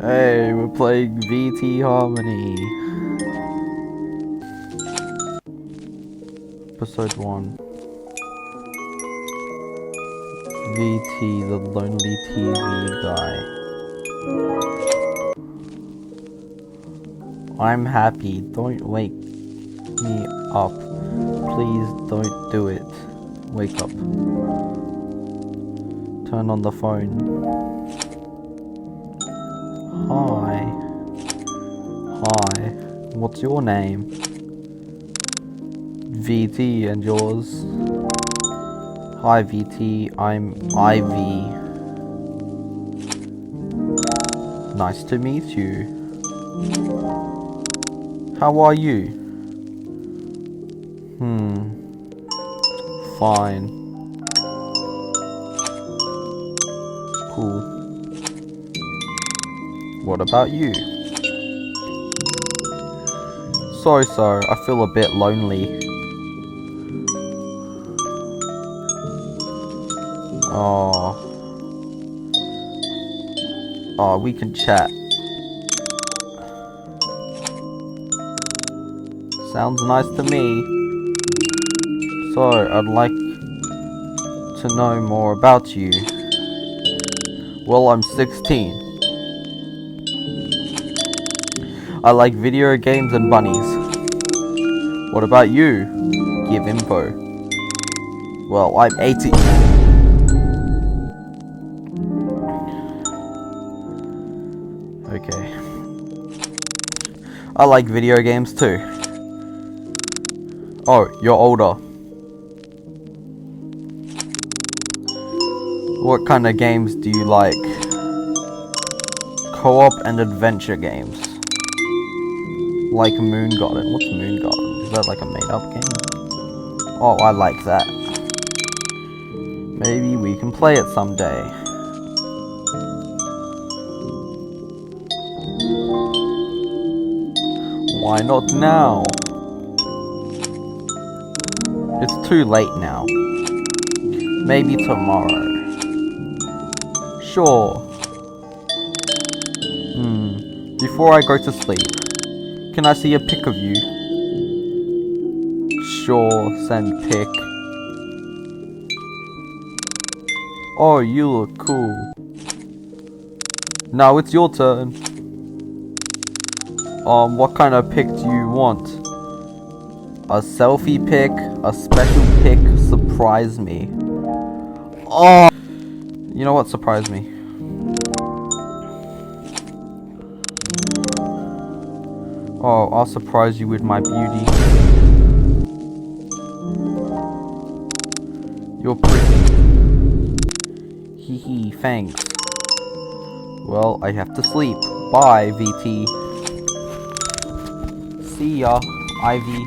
Hey, we're playing VT Harmony. Episode 1. VT, the lonely TV guy. I'm happy. Don't wake me up. Please don't do it. Wake up. Turn on the phone. Hi. Hi. What's your name? VT, and yours? Hi VT, I'm Ivy. Nice to meet you. How are you? Fine. Cool. What about you? So, I feel a bit lonely. Oh, we can chat. Sounds nice to me. So, I'd like to know more about you. Well, I'm 16. I like video games and bunnies. What about you? Give info. Well, I'm 18. Okay. I like video games too. Oh, you're older. What kind of games do you like? Co-op and adventure games. Like Moon Garden. What's Moon Garden? Is that like a made-up game? Oh, I like that. Maybe we can play it someday. Why not now? It's too late now. Maybe tomorrow. Sure. Before I go to sleep, can I see a pic of you? Sure, send pic. Oh, you look cool. Now it's your turn. What kind of pic do you want? A selfie pic? A special pic? Surprise me. Oh! You know what? Surprise me. Oh, I'll surprise you with my beauty. You're pretty. Hee hee, thanks. Well, I have to sleep. Bye, VT. See ya, Ivy.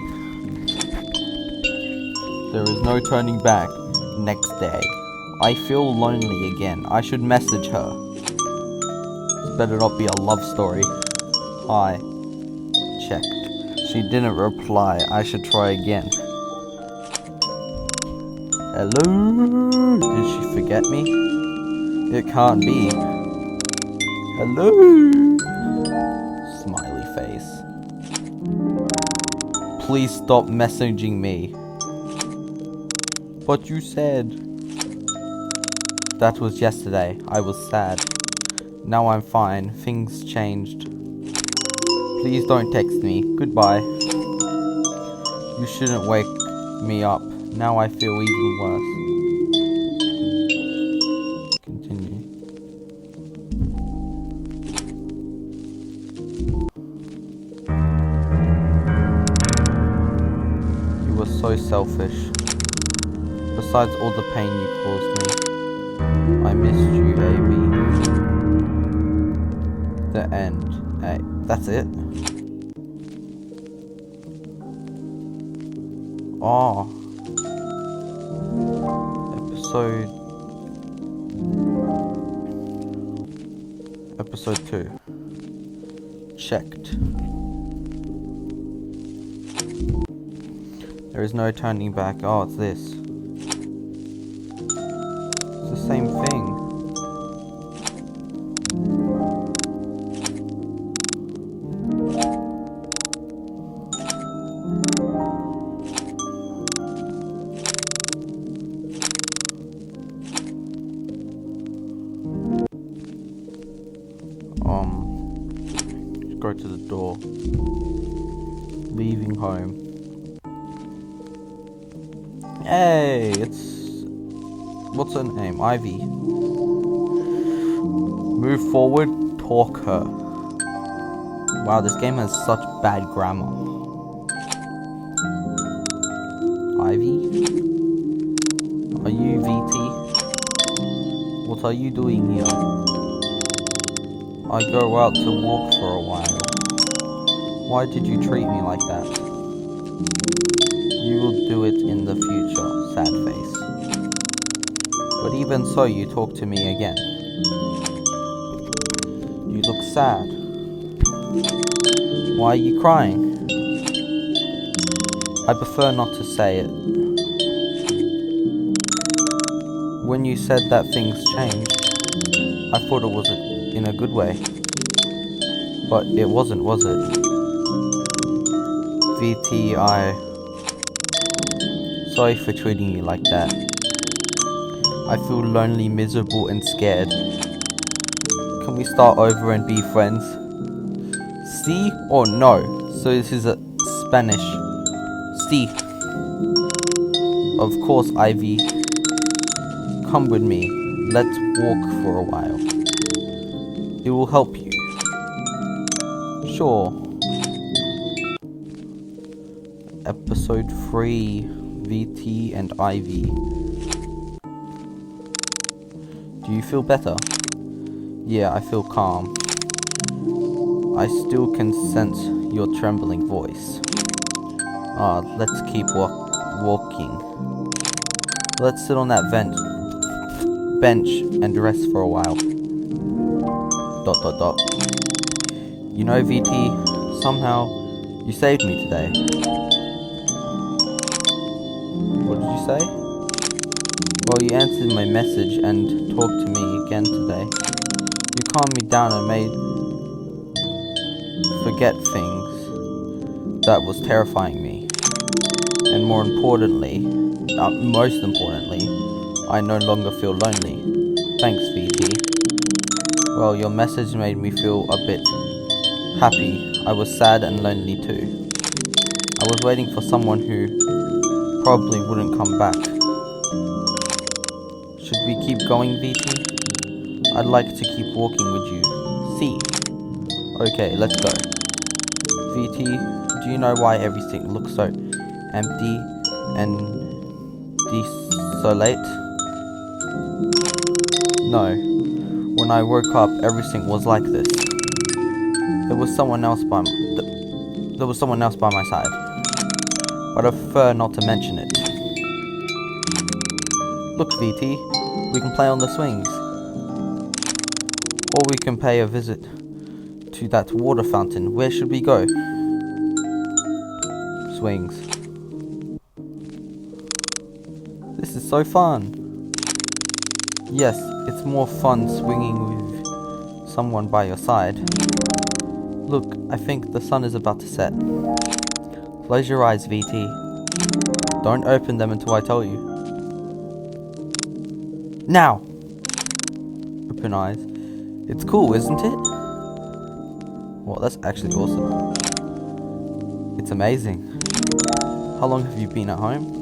There is no turning back. Next day. I feel lonely again. I should message her. This better not be a love story. Hi. Checked. She didn't reply. I should try again. Hello? Did she forget me? It can't be. Hello? Smiley face. Please stop messaging me. But you said... That was yesterday. I was sad. Now I'm fine. Things changed. Please don't text me. Goodbye. You shouldn't wake me up. Now I feel even worse. Continue. You were so selfish. Besides all the pain you caused me. I missed you, baby. The end. Hey, that's it? Oh. Episode 2. Checked. There is no turning back. Oh, it's this. It's the same thing. Go to the door. Leaving home. Hey, it's... What's her name? Ivy. Move forward, talk her. Wow, this game has such bad grammar. Ivy? Are you VT? What are you doing here? I go out to walk for a while. Why did you treat me like that? You will do it in the future, sad face. But even so, you talk to me again. You look sad. Why are you crying? I prefer not to say it. When you said that things changed, I thought it was in a good way. But it wasn't, was it? VT, sorry for treating you like that. I feel lonely, miserable, and scared. Can we start over and be friends? Sí or no? So this is a Spanish. Sí. Of course, Ivy. Come with me. Let's walk for a while. It will help you. Sure. Episode 3. VT and Ivy. Do you feel better? Yeah, I feel calm. I still can sense your trembling voice. Let's keep walking. Let's sit on that bench and rest for a while. ... You know, VT, somehow you saved me today. What did you say? Well, you answered my message and talked to me again today. You calmed me down and made forget things that was terrifying me. And most importantly, I no longer feel lonely. Thanks, VT. Well, your message made me feel a bit happy. I was sad and lonely too. I was waiting for someone who probably wouldn't come back. Should we keep going, VT? I'd like to keep walking with you. See. Okay, let's go. VT, do you know why everything looks so empty and desolate? No. When I woke up, everything was like this. There was someone else by my side, but I prefer not to mention it. Look, VT, we can play on the swings, or we can pay a visit to that water fountain. Where should we go? Swings. This is so fun. Yes, it's more fun swinging with someone by your side. Look, I think the sun is about to set. Close your eyes, VT. Don't open them until I tell you. Now! Open eyes. It's cool, isn't it? Well, that's actually awesome. It's amazing. How long have you been at home?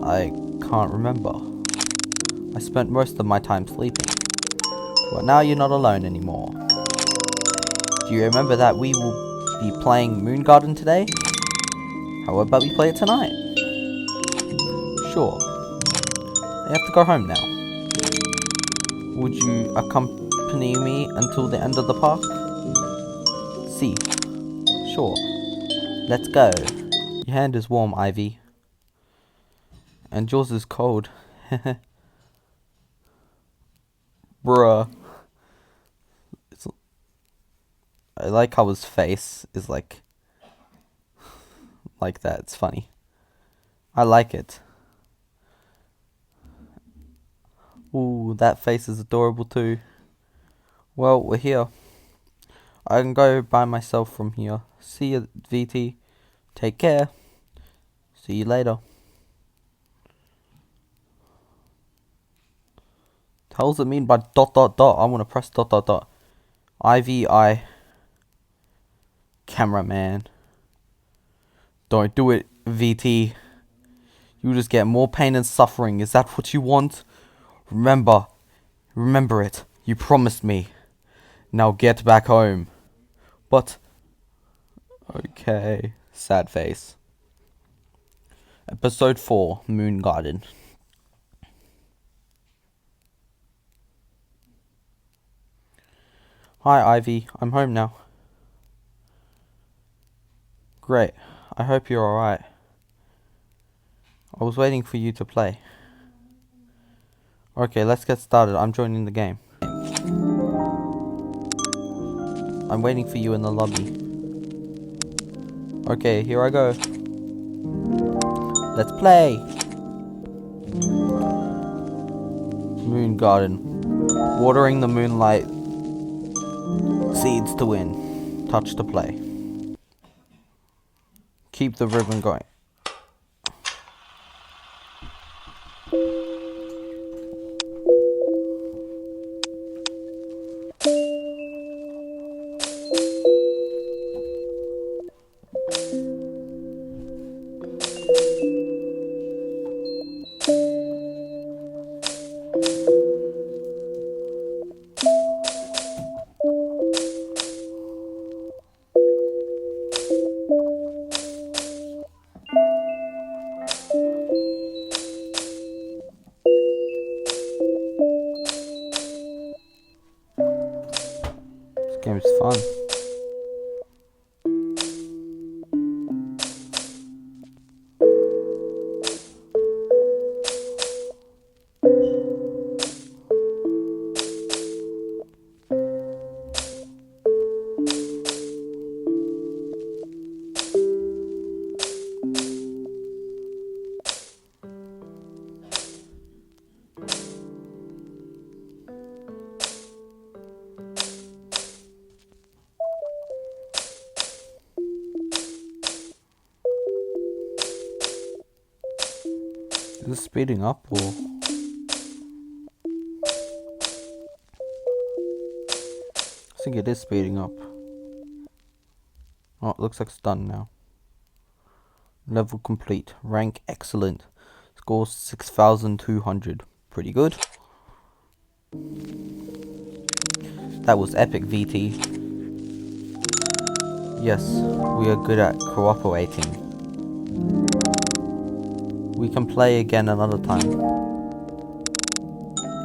I can't remember. I spent most of my time sleeping. Well, now you're not alone anymore. Do you remember that we will be playing Moon Garden today? How about we play it tonight? Sure. I have to go home now. Would you accompany me until the end of the park? See. Sure. Let's go. Your hand is warm, Ivy. And yours is cold. Bruh. I like how his face is like that. It's funny. I like it. Ooh, that face is adorable too. Well, we're here. I can go by myself from here. See you, VT. Take care. See you later. The hell does it mean by dot dot dot? I want to press dot dot dot. IVI. Cameraman. Don't do it, VT. You just get more pain and suffering. Is that what you want? Remember it. You promised me. Now get back home. But... okay. Sad face. Episode 4, Moon Garden. Hi, Ivy. I'm home now. Great. I hope you're alright. I was waiting for you to play. Okay, let's get started. I'm joining the game. I'm waiting for you in the lobby. Okay, here I go. Let's play! Moon Garden. Watering the moonlight. Seeds to win. Touch to play. Keep the ribbon going. Game's fun. Is this speeding up or? I think it is speeding up. Oh, it looks like it's done now. Level complete. Rank excellent. Score 6,200. Pretty good. That was epic, VT. Yes, we are good at cooperating. We can play again another time.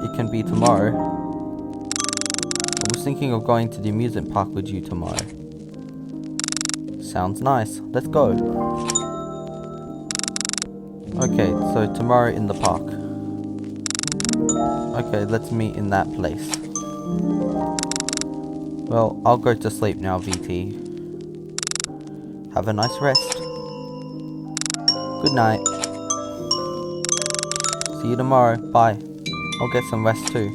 It can be tomorrow. I was thinking of going to the amusement park with you tomorrow. Sounds nice. Let's go. Okay, so tomorrow in the park. Okay, let's meet in that place. Well, I'll go to sleep now, VT. Have a nice rest. Good night. See you tomorrow. Bye. I'll get some rest too.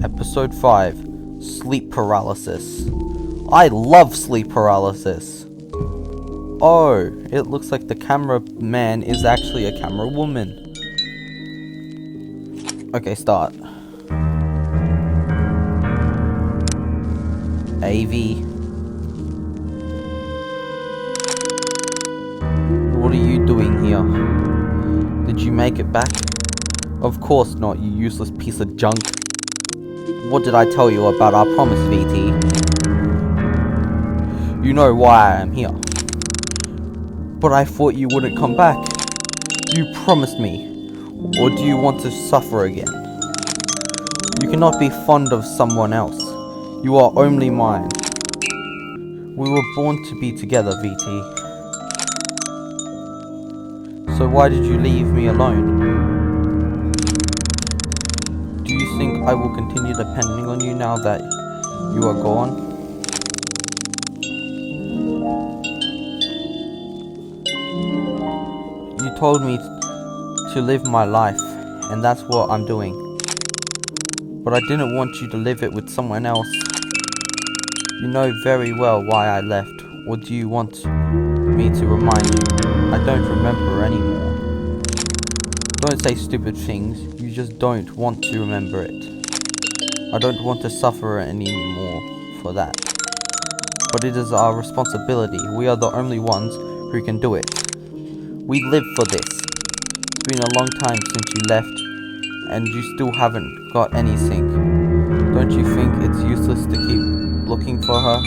Episode 5. Sleep paralysis. I love sleep paralysis. Oh, it looks like the cameraman is actually a camera woman. Okay, start. AV. What are you doing here? Did you make it back? Of course not, you useless piece of junk. What did I tell you about our promise, VT? You know why I am here. But I thought you wouldn't come back. You promised me. Or do you want to suffer again? You cannot be fond of someone else. You are only mine. We were born to be together, VT. So why did you leave me alone? Do you think I will continue depending on you now that you are gone? You told me to live my life, and that's what I'm doing. But I didn't want you to live it with someone else. You know very well why I left, or do you want me to remind you? I don't remember anymore. Don't say stupid things. You just don't want to remember it. I don't want to suffer anymore for that. But it is our responsibility. We are the only ones who can do it. We live for this. It's been a long time since you left, and you still haven't got anything. Don't you think it's useless to keep looking for her?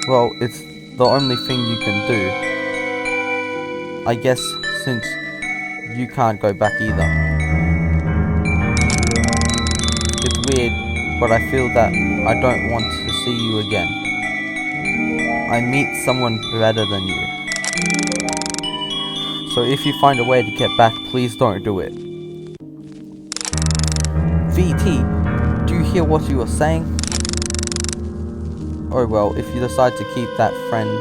Well, it's the only thing you can do. I guess since you can't go back either. It's weird, but I feel that I don't want to see you again. I meet someone better than you. So if you find a way to get back, please don't do it. VT, do you hear what you were saying? Oh well, if you decide to keep that friend,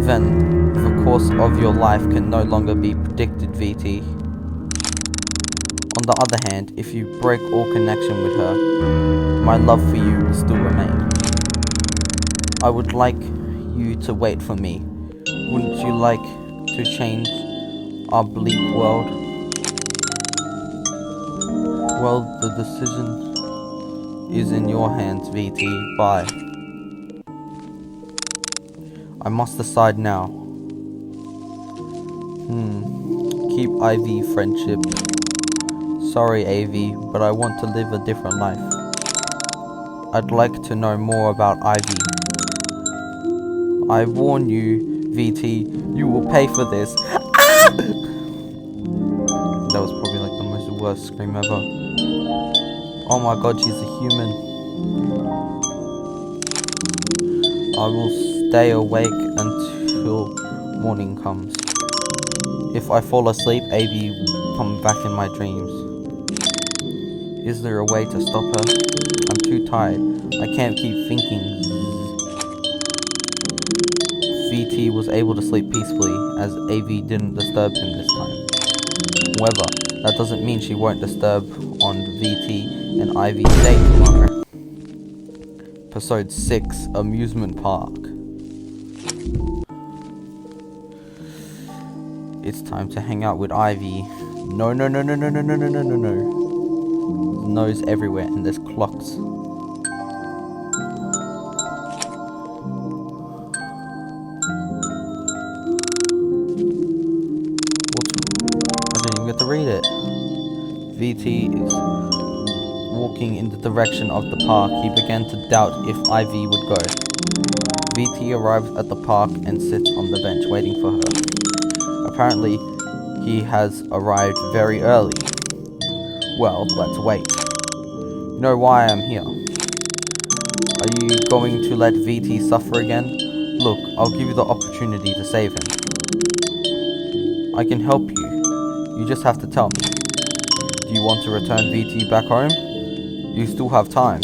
then the course of your life can no longer be predicted, VT. On the other hand, if you break all connection with her, my love for you will still remain. I would like you to wait for me. Wouldn't you like to change our bleak world? Well, the decision is in your hands, VT. Bye. I must decide now. Keep Ivy friendship. Sorry, AV, but I want to live a different life. I'd like to know more about Ivy. I warn you, VT, you will pay for this. That was probably like the most worst scream ever. Oh my god, she's a human. I will stay awake until morning comes. If I fall asleep, AV will come back in my dreams. Is there a way to stop her? I'm too tired. I can't keep thinking. VT was able to sleep peacefully, as AV didn't disturb him this time. However, that doesn't mean she won't disturb on VT and Ivy's day tomorrow. Episode 6, Amusement Park. It's time to hang out with Ivy. No. Nose everywhere and there's clocks. I didn't even get to read it. VT is walking in the direction of the park. He began to doubt if Ivy would go. VT arrives at the park and sits on the bench waiting for her. Apparently, he has arrived very early. Well, let's wait. You know why I'm here. Are you going to let VT suffer again? Look, I'll give you the opportunity to save him. I can help you. You just have to tell me. Do you want to return VT back home? You still have time.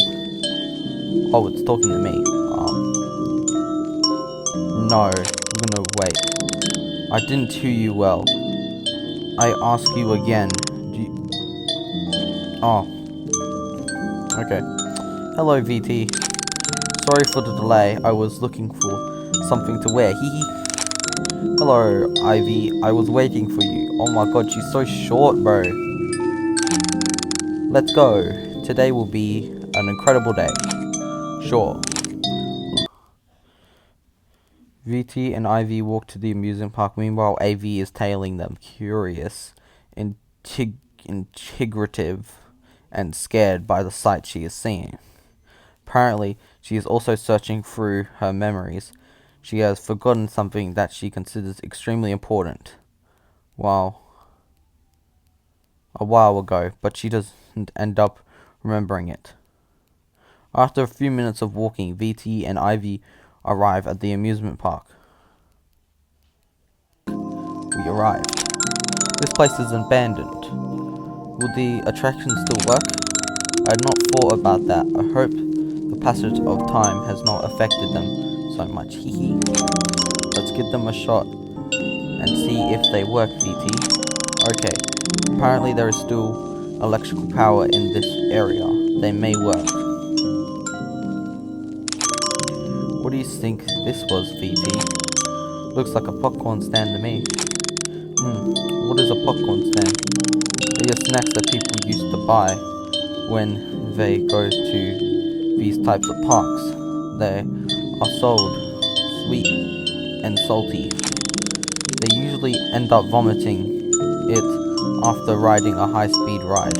Oh, it's talking to me. No, I'm gonna wait. I didn't hear you well. I ask you again. Oh. Okay. Hello, VT. Sorry for the delay. I was looking for something to wear. Hee hee. Hello, Ivy. I was waiting for you. Oh my god, she's so short, bro. Let's go. Today will be an incredible day. Sure. VT and Ivy walk to the amusement park. Meanwhile, AV is tailing them, curious, integrative, and scared by the sight she is seeing. Apparently, she is also searching through her memories. She has forgotten something that she considers extremely important a while ago, but she doesn't end up remembering it. After a few minutes of walking, VT and Ivy arrive at the amusement park. We arrived. This place is abandoned. Will the attraction still work? I had not thought about that. I hope the passage of time has not affected them so much. Hee. Let's give them a shot and see if they work, VT. Okay. Apparently there is still electrical power in this area. They may work. What do you think this was, VT? Looks like a popcorn stand to me. What is a popcorn stand? They are snacks that people used to buy when they go to these types of parks. They are sold sweet and salty. They usually end up vomiting it after riding a high-speed ride.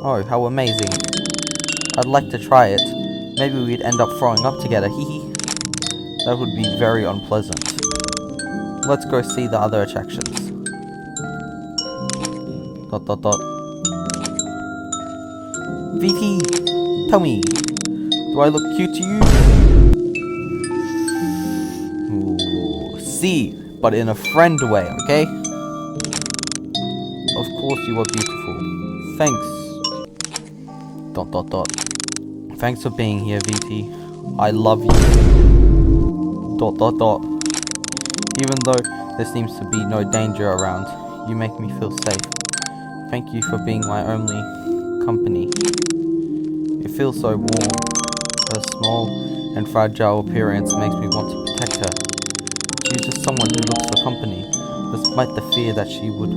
Oh, how amazing. I'd like to try it. Maybe we'd end up throwing up together, hee. That would be very unpleasant. Let's go see the other attractions. ... VT, tell me, do I look cute to you? Ooh, see, but in a friend way, okay? Of course you are beautiful. Thanks. ... Thanks for being here, VT. I love you. ... Even though there seems to be no danger around, you make me feel safe. Thank you for being my only company. It feels so warm. Her small and fragile appearance makes me want to protect her. She's just someone who looks for company, despite the fear that she would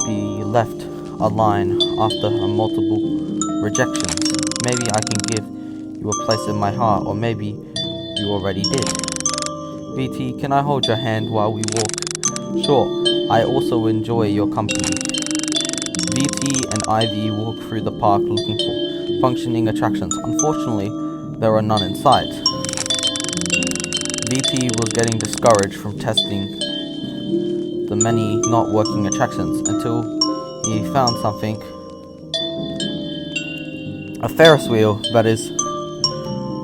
be left alone after her multiple rejections. Maybe I can give you a place in my heart, or maybe you already did. VT, can I hold your hand while we walk? Sure, I also enjoy your company. VT and Ivy walk through the park looking for functioning attractions. Unfortunately, there are none in sight. VT was getting discouraged from testing the many not working attractions until he found something. A Ferris wheel that is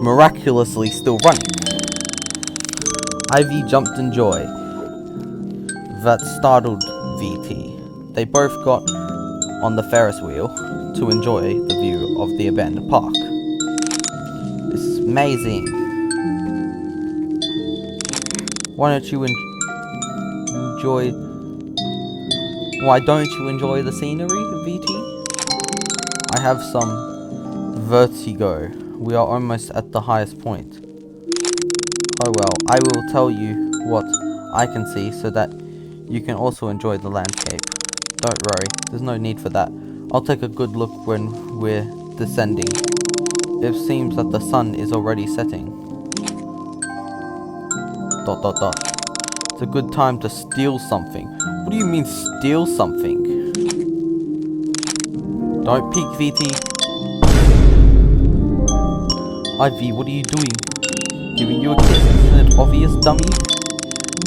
miraculously still running. Ivy jumped in joy. That startled VT. They both got on the Ferris wheel to enjoy the view of the abandoned park. This is amazing. Why don't you enjoy... Why don't you enjoy the scenery, VT? I have some vertigo. We are almost at the highest point. Oh well, I will tell you what I can see so that you can also enjoy the landscape. Don't worry, there's no need for that. I'll take a good look when we're descending. It seems that the sun is already setting. ... It's a good time to steal something. What do you mean steal something? Don't peek, VT. Ivy, what are you doing? Giving you a kiss, isn't it obvious, dummy?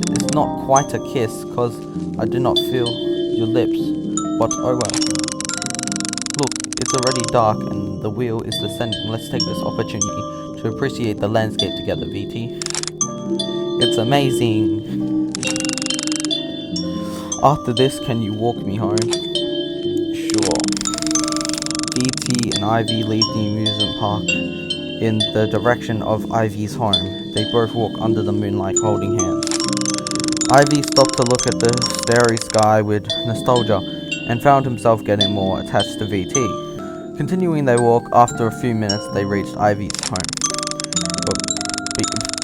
It's not quite a kiss, cause I do not feel your lips, but oh well. Look, it's already dark and the wheel is descending. Let's take this opportunity to appreciate the landscape together, VT. It's amazing. After this, can you walk me home? Sure. VT and Ivy leave the amusement park in the direction of Ivy's home. They both walk under the moonlight holding hands. Ivy stopped to look at the starry sky with nostalgia and found himself getting more attached to VT. Continuing their walk, after a few minutes they reached Ivy's home. But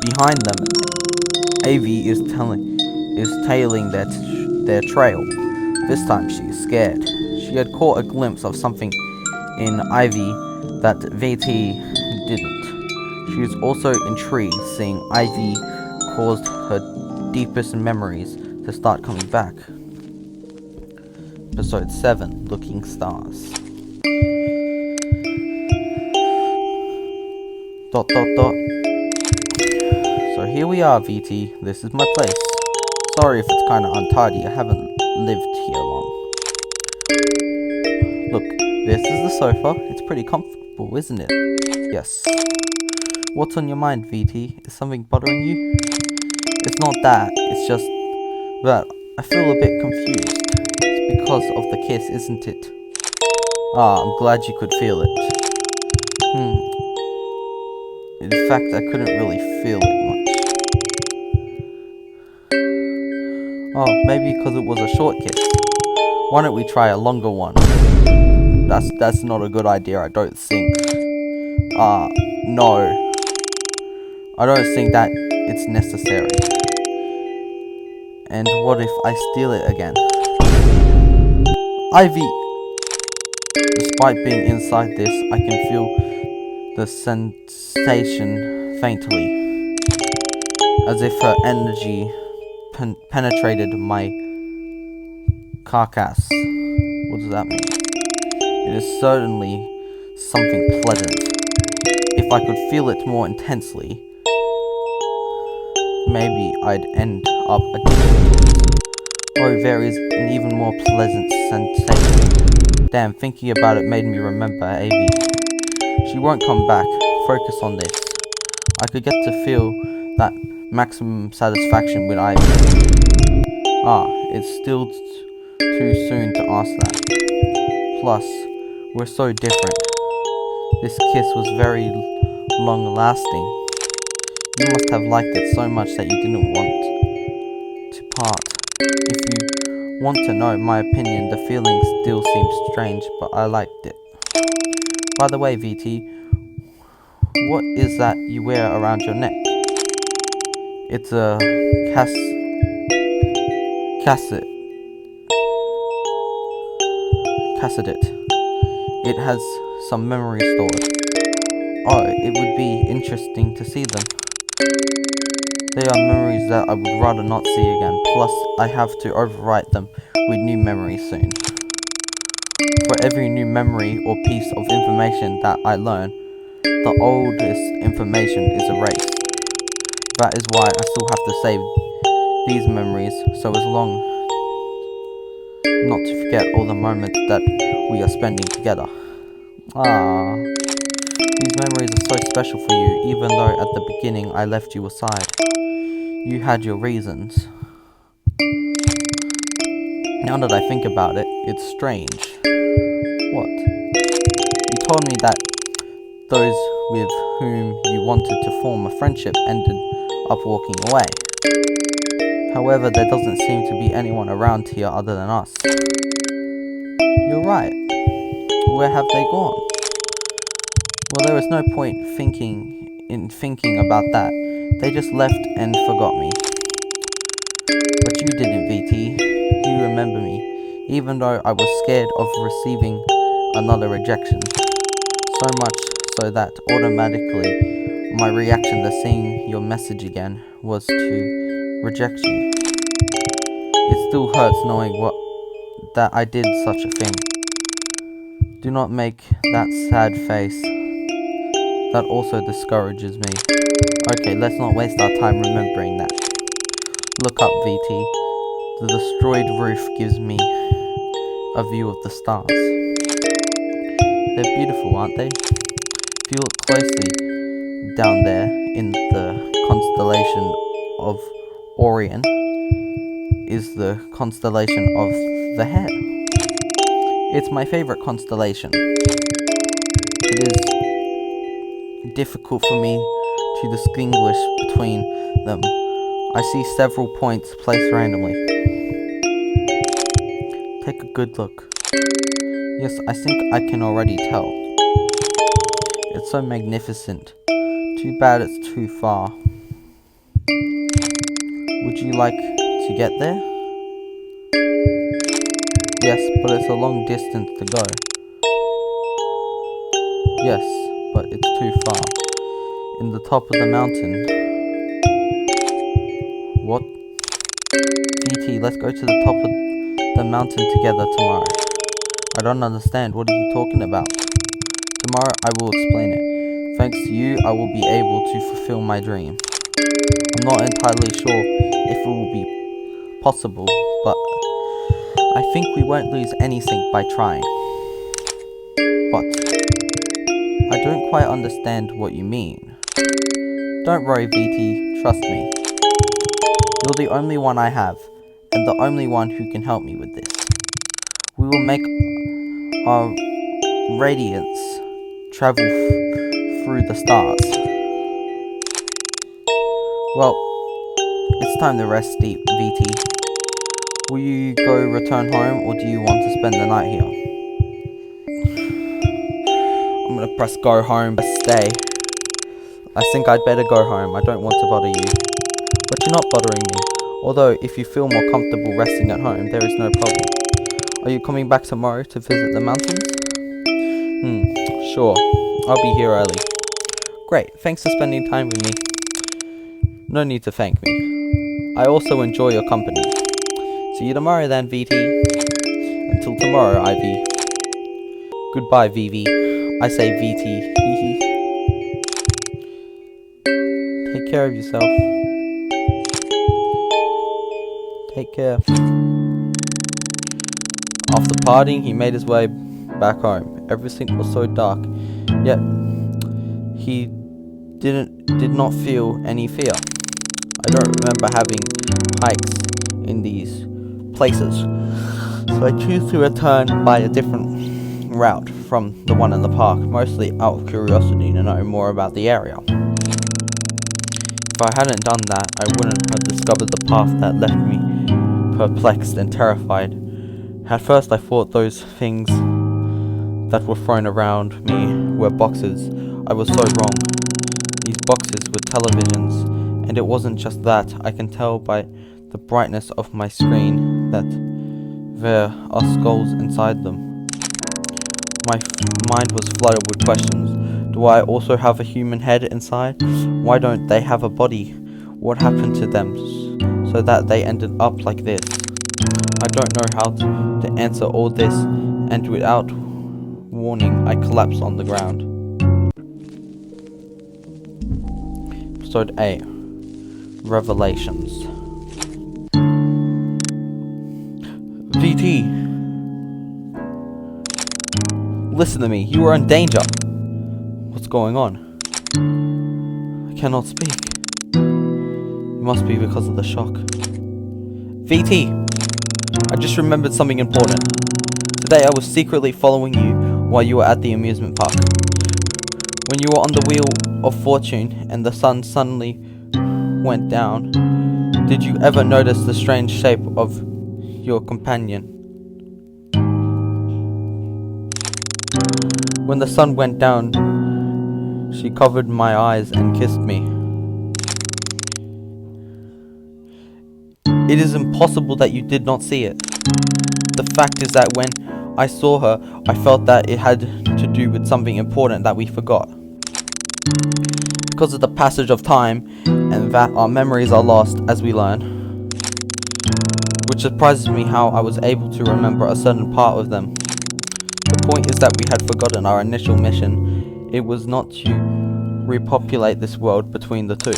behind them, Ivy is tailing their trail. This time she is scared. She had caught a glimpse of something in Ivy that VT didn't. She was also intrigued, seeing Ivy caused her deepest memories to start coming back. Episode 7, Looking Stars. ... So here we are, VT. This is my place. Sorry if it's kinda untidy, I haven't lived here long. Look, this is the sofa. It's pretty comfortable, isn't it? Yes. What's on your mind, VT? Is something bothering you? It's not that, it's just that I feel a bit confused. It's because of the kiss, isn't it? Ah, I'm glad you could feel it. In fact, I couldn't really feel it much. Oh, maybe because it was a short kiss. Why don't we try a longer one? That's not a good idea, I don't think. No. I don't think that it's necessary. And what if I steal it again? Ivy! Despite being inside this, I can feel the sensation faintly, as if her energy penetrated my carcass. What does that mean? It is certainly something pleasant. If I could feel it more intensely, maybe I'd end up addicted. Oh, there is an even more pleasant sensation. Damn, thinking about it made me remember Avi. She won't come back. Focus on this. I could get to feel that maximum satisfaction with Ivy. It's still too soon to ask that. Plus, we're so different. This kiss was very long lasting. You must have liked it so much that you didn't want to part. If you want to know my opinion, the feeling still seems strange, but I liked it. By the way, VT, what is that you wear around your neck? It's a cassette. It has some memory stored. Oh, it would be interesting to see them. They are memories that I would rather not see again. Plus, I have to overwrite them with new memories soon. For every new memory or piece of information that I learn, the oldest information is erased. That is why I still have to save these memories, so as long not to forget all the moments that we are spending together. These memories are so special for you, even though at the beginning I left you aside. You had your reasons. Now that I think about it, it's strange. What? You told me that those with whom you wanted to form a friendship ended up walking away. However, there doesn't seem to be anyone around here other than us. You're right. Where have they gone? Well, there was no point thinking about that. They just left and forgot me. But you didn't, VT. You remember me, even though I was scared of receiving another rejection. So much so that automatically my reaction to seeing your message again was to reject you. It still hurts knowing that I did such a thing. Do not make that sad face. That also discourages me. Okay, let's not waste our time remembering that. Look up, VT. The destroyed roof gives me a view of the stars. They're beautiful, aren't they? If you look closely down there in the constellation of Orion is the constellation of the Hare. It's my favorite constellation. It is difficult for me to distinguish between them. I see several points placed randomly. Take a good look. Yes, I think I can already tell. It's so magnificent. Too bad it's too far. Would you like to get there? Yes, but it's a long distance to go. Yes, but it's too far. In the top of the mountain. What? VT, let's go to the top of the mountain together tomorrow. I don't understand. What are you talking about? Tomorrow I will explain it. Thanks to you, I will be able to fulfill my dream. I'm not entirely sure if it will be possible, but I think we won't lose anything by trying. But I don't quite understand what you mean. Don't worry, VT, trust me. You're the only one I have, and the only one who can help me with this. We will make our radiance travel through the stars. Well, it's time to rest deep, VT. Will you go return home, or do you want to spend the night here? I'm gonna press go home, but stay. I think I'd better go home. I don't want to bother you. But you're not bothering me. Although, if you feel more comfortable resting at home, there is no problem. Are you coming back tomorrow to visit the mountains? Sure. I'll be here early. Great, thanks for spending time with me. No need to thank me. I also enjoy your company. See you tomorrow then, VT. Until tomorrow, Ivy. Goodbye, VV. I say VT. Take care of yourself. Take care. After partying, he made his way back home. Everything was so dark, yet he did not feel any fear. I don't remember having hikes in these places, so I choose to return by a different route from the one in the park, mostly out of curiosity to know more about the area. If I hadn't done that, I wouldn't have discovered the path that left me perplexed and terrified. At first I thought those things that were thrown around me were boxes. I was so wrong. These boxes were televisions, and it wasn't just that. I can tell by the brightness of my screen that there are skulls inside them. My mind was flooded with questions. Do I also have a human head inside? Why don't they have a body? What happened to them so that they ended up like this? I don't know how to answer all this, and without warning, I collapsed on the ground. Episode 8. Revelations. VT! Listen to me, you are in danger! What's going on? I cannot speak. It must be because of the shock. VT! I just remembered something important. Today I was secretly following you while you were at the amusement park. When you were on the Wheel of Fortune and the sun suddenly went down, did you ever notice the strange shape of your companion? When the sun went down, she covered my eyes and kissed me. It is impossible that you did not see it. The fact is that when I saw her, I felt that it had to do with something important that we forgot. Because of the passage of time, and that our memories are lost as we learn. Which surprises me how I was able to remember a certain part of them. The point is that we had forgotten our initial mission. It was not to repopulate this world between the two.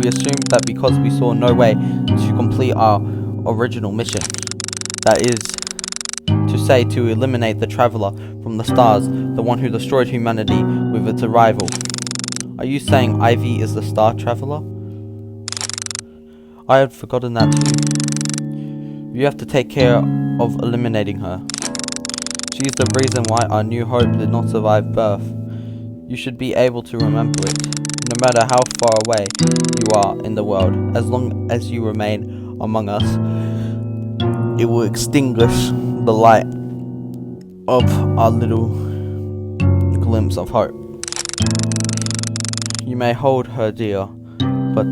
We assumed that because we saw no way to complete our original mission, that is to say, to eliminate the traveler from the stars, the one who destroyed humanity with its arrival. Are you saying Ivy is the star traveler? I had forgotten that too. You have to take care of eliminating her. She is the reason why our new hope did not survive birth. You should be able to remember it, no matter how far away you are in the world. As long as you remain among us, it will extinguish the light of our little glimpse of hope. You may hold her dear, but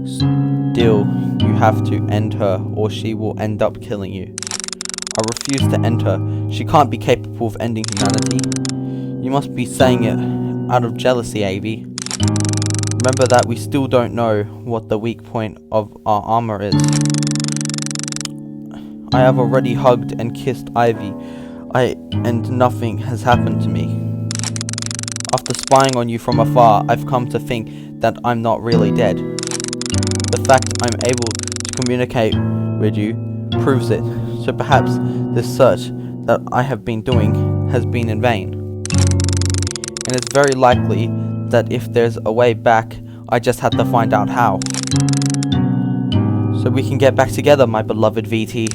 still you have to end her or she will end up killing you. I refuse to end her. She can't be capable of ending humanity. You must be saying it out of jealousy, Ivy. Remember that we still don't know what the weak point of our armor is. I have already hugged and kissed Ivy, and nothing has happened to me. After spying on you from afar, I've come to think that I'm not really dead. The fact I'm able to communicate with you proves it, so perhaps this search that I have been doing has been in vain. And it's very likely that if there's a way back, I just had to find out how. So we can get back together, my beloved VT.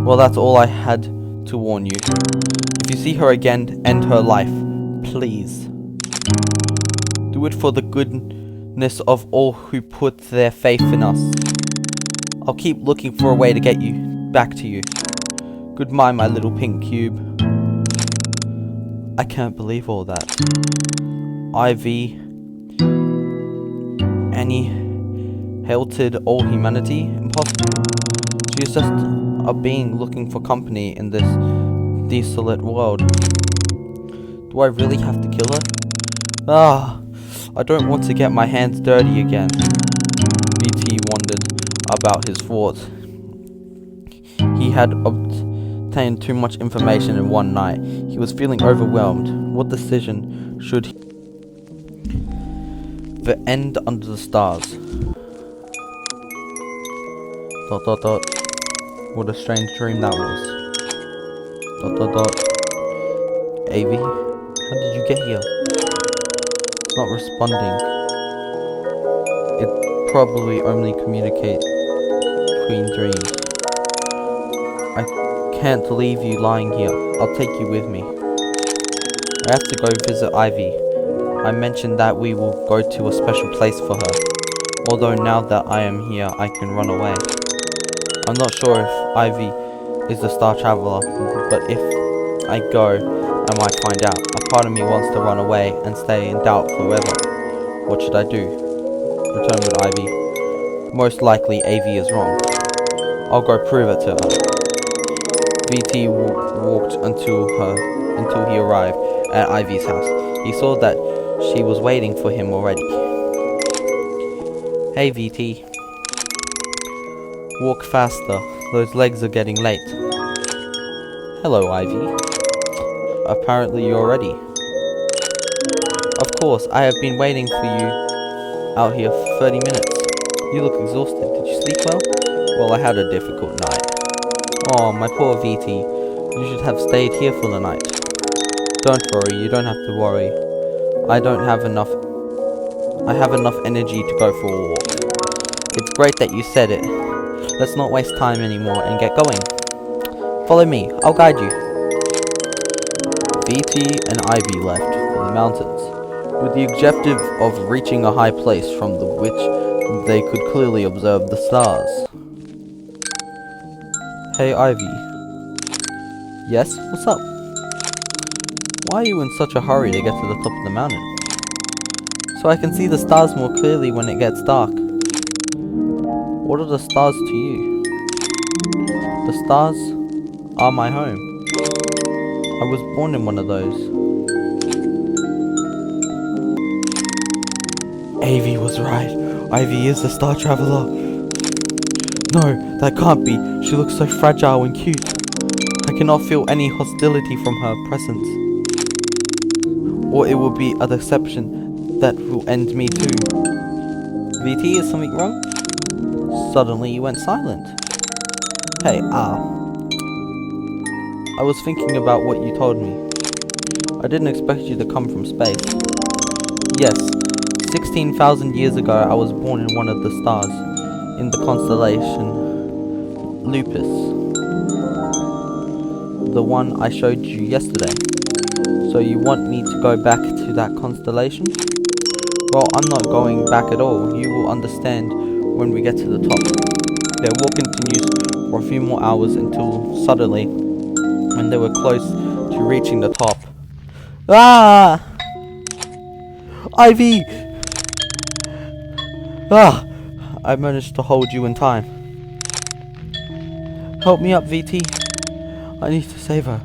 Well, that's all I had to warn you. If you see her again, end her life. Please. Do it for the goodness of all who put their faith in us. I'll keep looking for a way to get you back to you. Goodbye, my little pink cube. I can't believe all that. Ivy, Annie, hated all humanity? Impossible. She is just a being looking for company in this desolate world. Do I really have to kill her? Ah, I don't want to get my hands dirty again. VT wondered about his thoughts. He had obtained too much information in one night. He was feeling overwhelmed. What decision should he... The end under the stars. ... What a strange dream that was. ... Avi, how did you get here? It's not responding. It probably only communicates between dreams. I can't leave you lying here. I'll take you with me. I have to go visit Ivy. I mentioned that we will go to a special place for her. Although now that I am here, I can run away. I'm not sure if Ivy is the Star Traveler, but if I go, I might find out. A part of me wants to run away and stay in doubt forever. What should I do? Return with Ivy. Most likely, Avi is wrong. I'll go prove it to her. VT walked until he arrived at Ivy's house. He saw that she was waiting for him already. Hey VT. Walk faster. Those legs are getting late. Hello Ivy. Apparently you're ready. Of course, I have been waiting for you out here for 30 minutes. You look exhausted. Did you sleep well? Well, I had a difficult night. Oh, my poor VT. You should have stayed here for the night. Don't worry, you don't have to worry. I have enough energy to go for a walk. It's great that you said it. Let's not waste time anymore and get going. Follow me, I'll guide you. VT and Ivy left for the mountains, with the objective of reaching a high place from which they could clearly observe the stars. Hey Ivy. Yes, what's up? Why are you in such a hurry to get to the top of the mountain? So I can see the stars more clearly when it gets dark. What are the stars to you? The stars are my home. I was born in one of those. Avi was right. Ivy is the Star Traveler. No, that can't be. She looks so fragile and cute. I cannot feel any hostility from her presence. Or it will be a deception that will end me too. VT, is something wrong? Suddenly you went silent. Hey, I was thinking about what you told me. I didn't expect you to come from space. Yes, 16,000 years ago I was born in one of the stars, in the constellation Lupus. The one I showed you yesterday. So you want me to go back to that constellation? Well, I'm not going back at all. You will understand when we get to the top. Their walk continues for a few more hours until suddenly, when they were close to reaching the top. Ah! Ivy! Ah! I managed to hold you in time. Help me up, VT. I need to save her.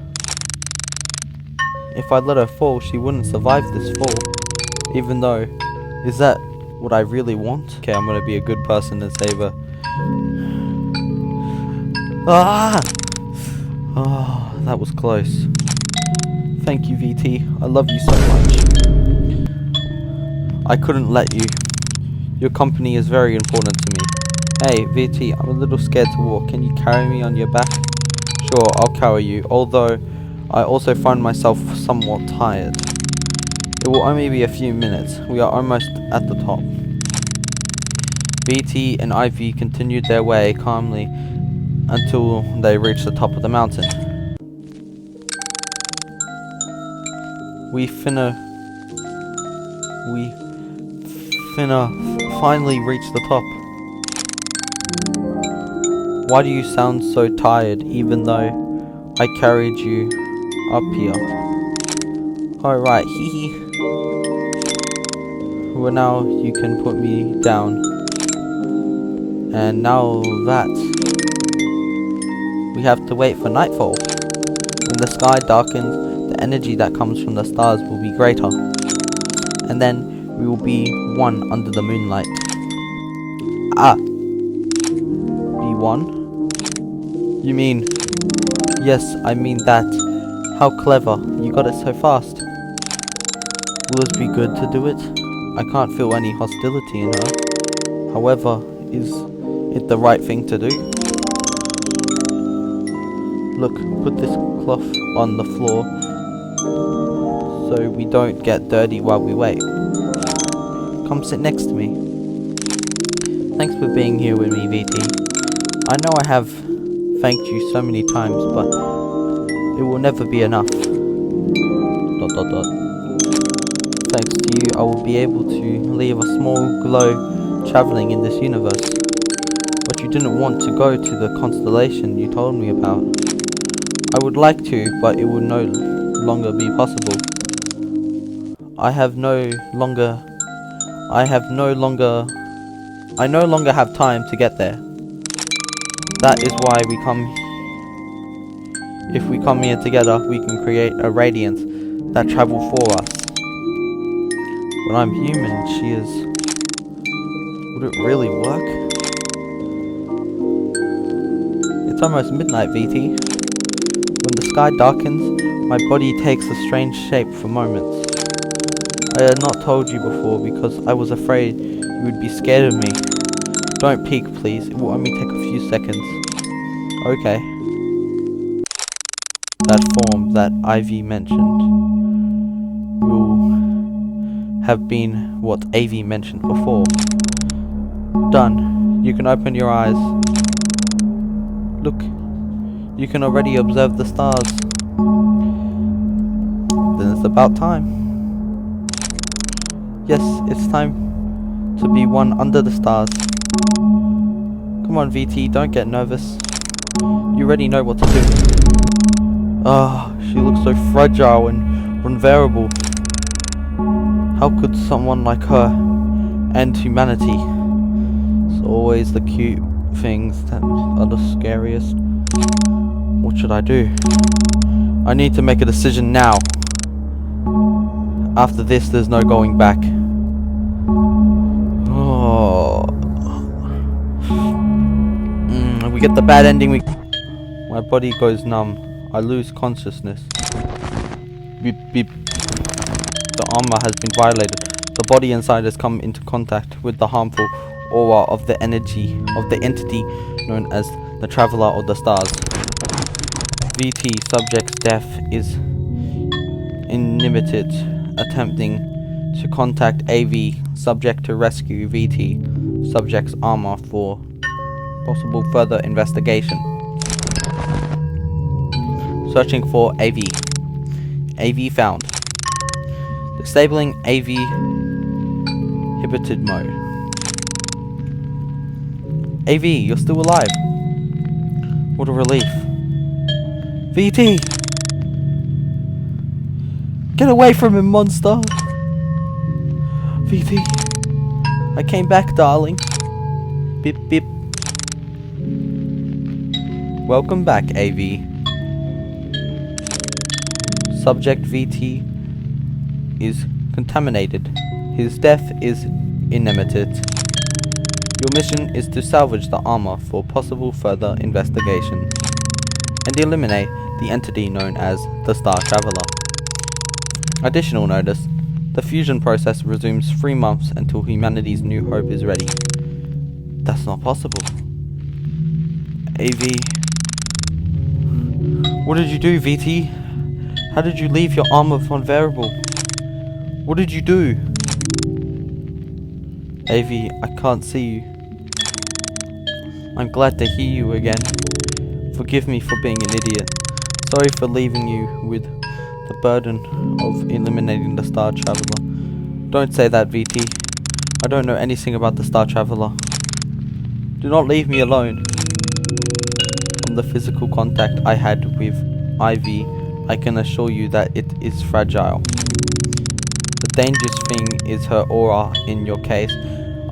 If I let her fall, she wouldn't survive this fall. Even though, is that what I really want? Okay, I'm gonna be a good person and save her. Ah! Oh, that was close. Thank you, VT. I love you so much. I couldn't let you. Your company is very important to me. Hey, VT, I'm a little scared to walk. Can you carry me on your back? Sure, I'll carry you, although I also find myself somewhat tired. It will only be a few minutes. We are almost at the top. VT and Ivy continued their way calmly until they reached the top of the mountain. We finna finally reach the top. Why do you sound so tired even though I carried you up here? Alright, hee. Well, now you can put me down. And now that we have to wait for nightfall. When the sky darkens, the energy that comes from the stars will be greater. And then we will be one under the moonlight. Ah! Be one? You mean... Yes, I mean that. How clever. You got it so fast. Will it be good to do it? I can't feel any hostility in her. However, is it the right thing to do? Look, put this cloth on the floor so we don't get dirty while we wait. Come sit next to me. Thanks for being here with me, VT. I know I have thanked you so many times, but it will never be enough. ... Thanks to you, I will be able to leave a small glow traveling in this universe. But you didn't want to go to the constellation you told me about. I would like to, but it will no longer be possible. I no longer have time to get there. That is why we come. If we come here together, we can create a radiance that travel for us. But I'm human, she is. Would it really work? It's almost midnight, VT. When the sky darkens, my body takes a strange shape for moments. I had not told you before because I was afraid you would be scared of me. Don't peek, please. It will only take a few seconds. Okay. That form that Ivy mentioned will have been what AV mentioned before. Done. You can open your eyes. Look. You can already observe the stars. Then it's about time. Yes, it's time to be one under the stars. Come on, VT, don't get nervous. You already know what to do. Ah, she looks so fragile and vulnerable. How could someone like her end humanity? It's always the cute things that are the scariest. What should I do? I need to make a decision now. After this, there's no going back. Oh. We get the bad ending. My body goes numb. I lose consciousness. Beep, beep. The armor has been violated. The body inside has come into contact with the harmful aura of the energy of the entity known as the Traveler of the Stars. VT subject's death is inhibited. Attempting to contact AV subject to rescue VT subject's armor for possible further investigation. Searching for AV. AV found. Disabling AV inhibited mode. AV, you're still alive. What a relief. VT! Get away from him, monster! VT. I came back, darling. Beep beep. Welcome back, AV. Subject VT is contaminated. His death is inhibited. Your mission is to salvage the armor for possible further investigation and eliminate the entity known as the Star Traveler. Additional notice, the fusion process resumes 3 months until humanity's new hope is ready. That's not possible. AV. What did you do, VT? How did you leave your armor vulnerable? What did you do? AV, I can't see you. I'm glad to hear you again. Forgive me for being an idiot. Sorry for leaving you with the burden of eliminating the Star Traveler. Don't say that, VT. I don't know anything about the Star Traveler. Do not leave me alone. From the physical contact I had with Ivy, I can assure you that it is fragile. The dangerous thing is her aura in your case.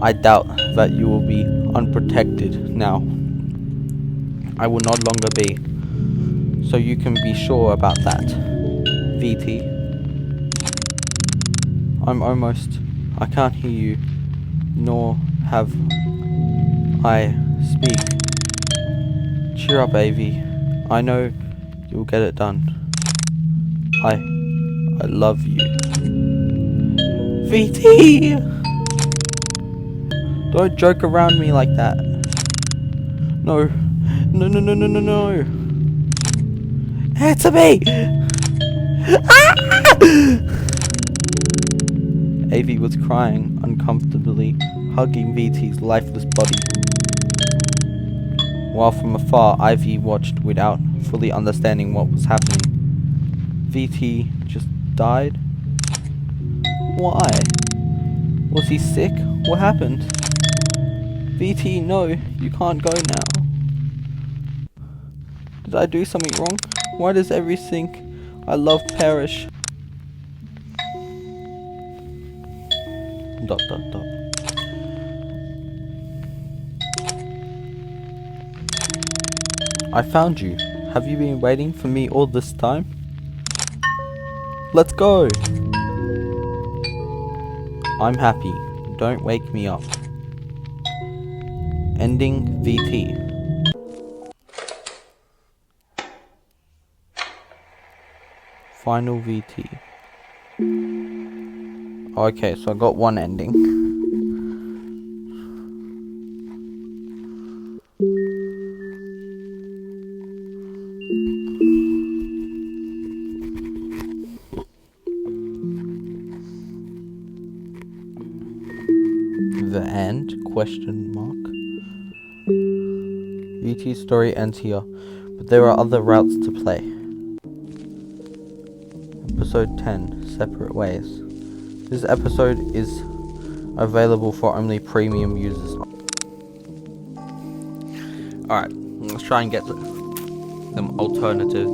I doubt that you will be unprotected now. I will no longer be. So you can be sure about that, VT. I can't hear you, nor have I speak. Cheer up, AV. I know you'll get it done. I love you. VT! Don't joke around me like that. No. No. Answer me! AV was crying uncomfortably, hugging VT's lifeless body. While from afar, Ivy watched without fully understanding what was happening. VT just died? Why? Was he sick? What happened? VT, no, you can't go now. Did I do something wrong? Why does everything I love perish? ... I found you. Have you been waiting for me all this time? Let's go! I'm happy. Don't wake me up. Ending VT. Final VT. Okay, so I got one ending. The end? Question mark. VT's story ends here, but there are other routes to play. Episode 10, Separate Ways. This episode is available for only premium users. Alright, let's try and get some alternative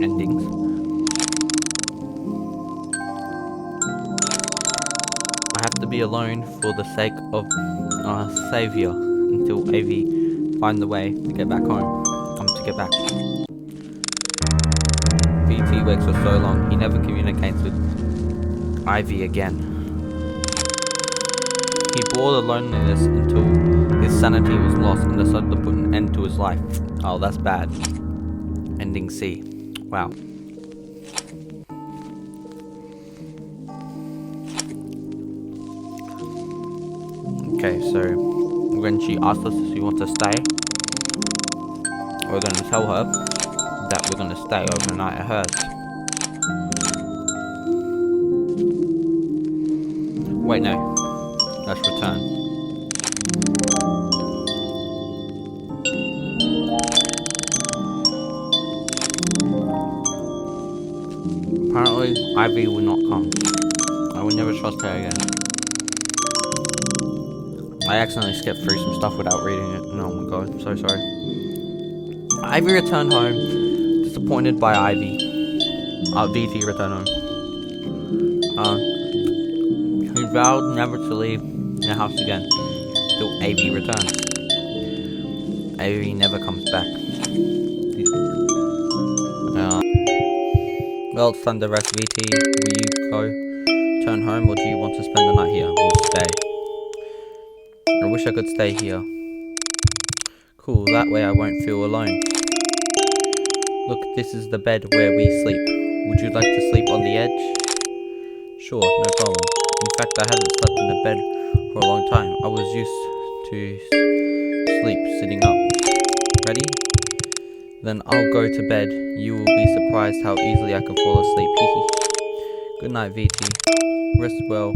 endings. I have to be alone for the sake of Savior until AV find the way to get back home. To get back. VT waits for so long, he never communicates with Ivy again. He bore the loneliness until his sanity was lost and decided to put an end to his life. Oh, that's bad. Ending C. Wow. Okay, so when she asked us if she wants to stay, we're going to tell her that we're going to stay overnight at hers. Wait, no. Let's return. Apparently, Ivy will not come. I will never trust her again. I accidentally skipped through some stuff without reading it. Oh my god, I'm so sorry. Ivy returned home, disappointed by Ivy. VT returned home. He vowed never to leave the house again till AV returns. AV never comes back. Well, it's time to rest, VT. Will you go turn home, or do you want to spend the night here? We'll stay. I wish I could stay here. Cool, that way I won't feel alone. Look, this is the bed where we sleep. Would you like to sleep on the edge? Sure, no problem. In fact, I haven't slept in a bed for a long time. I was used to sleep sitting up. Ready? Then I'll go to bed. You will be surprised how easily I can fall asleep. Good night, VT. Rest well.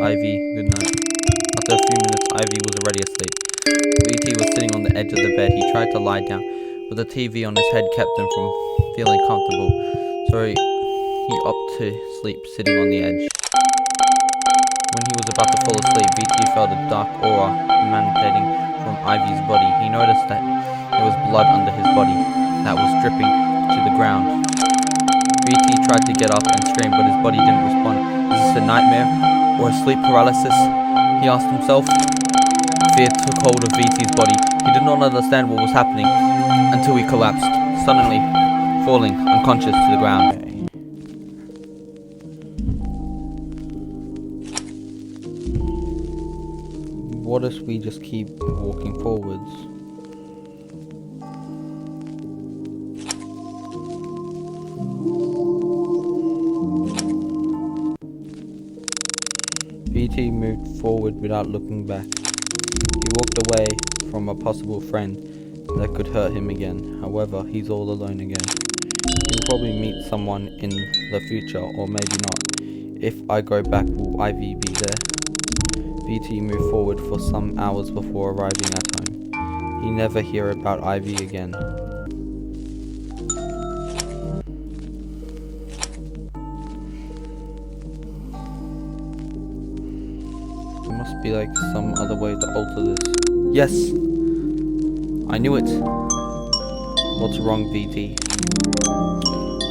Ivy, good night. After a few minutes, Ivy was already asleep. VT was sitting on the edge of the bed. He tried to lie down, but the TV on his head kept him from feeling comfortable. So he opted to sleep sitting on the edge. When he was about to fall asleep, VT felt a dark aura emanating from Ivy's body. He noticed that there was blood under his body that was dripping to the ground. VT tried to get up and scream, but his body didn't respond. Is this a nightmare or a sleep paralysis? He asked himself. Fear took hold of VT's body. He did not understand what was happening until he collapsed, suddenly falling unconscious to the ground. What if we just keep walking forwards? VT moved forward without looking back. He walked away from a possible friend that could hurt him again. However, he's all alone again. He'll probably meet someone in the future, or maybe not. If I go back, will Ivy be there? VT moved forward for some hours before arriving at home. He never hear about Ivy again. There must be like some other way to alter this. Yes! I knew it! What's wrong, VT?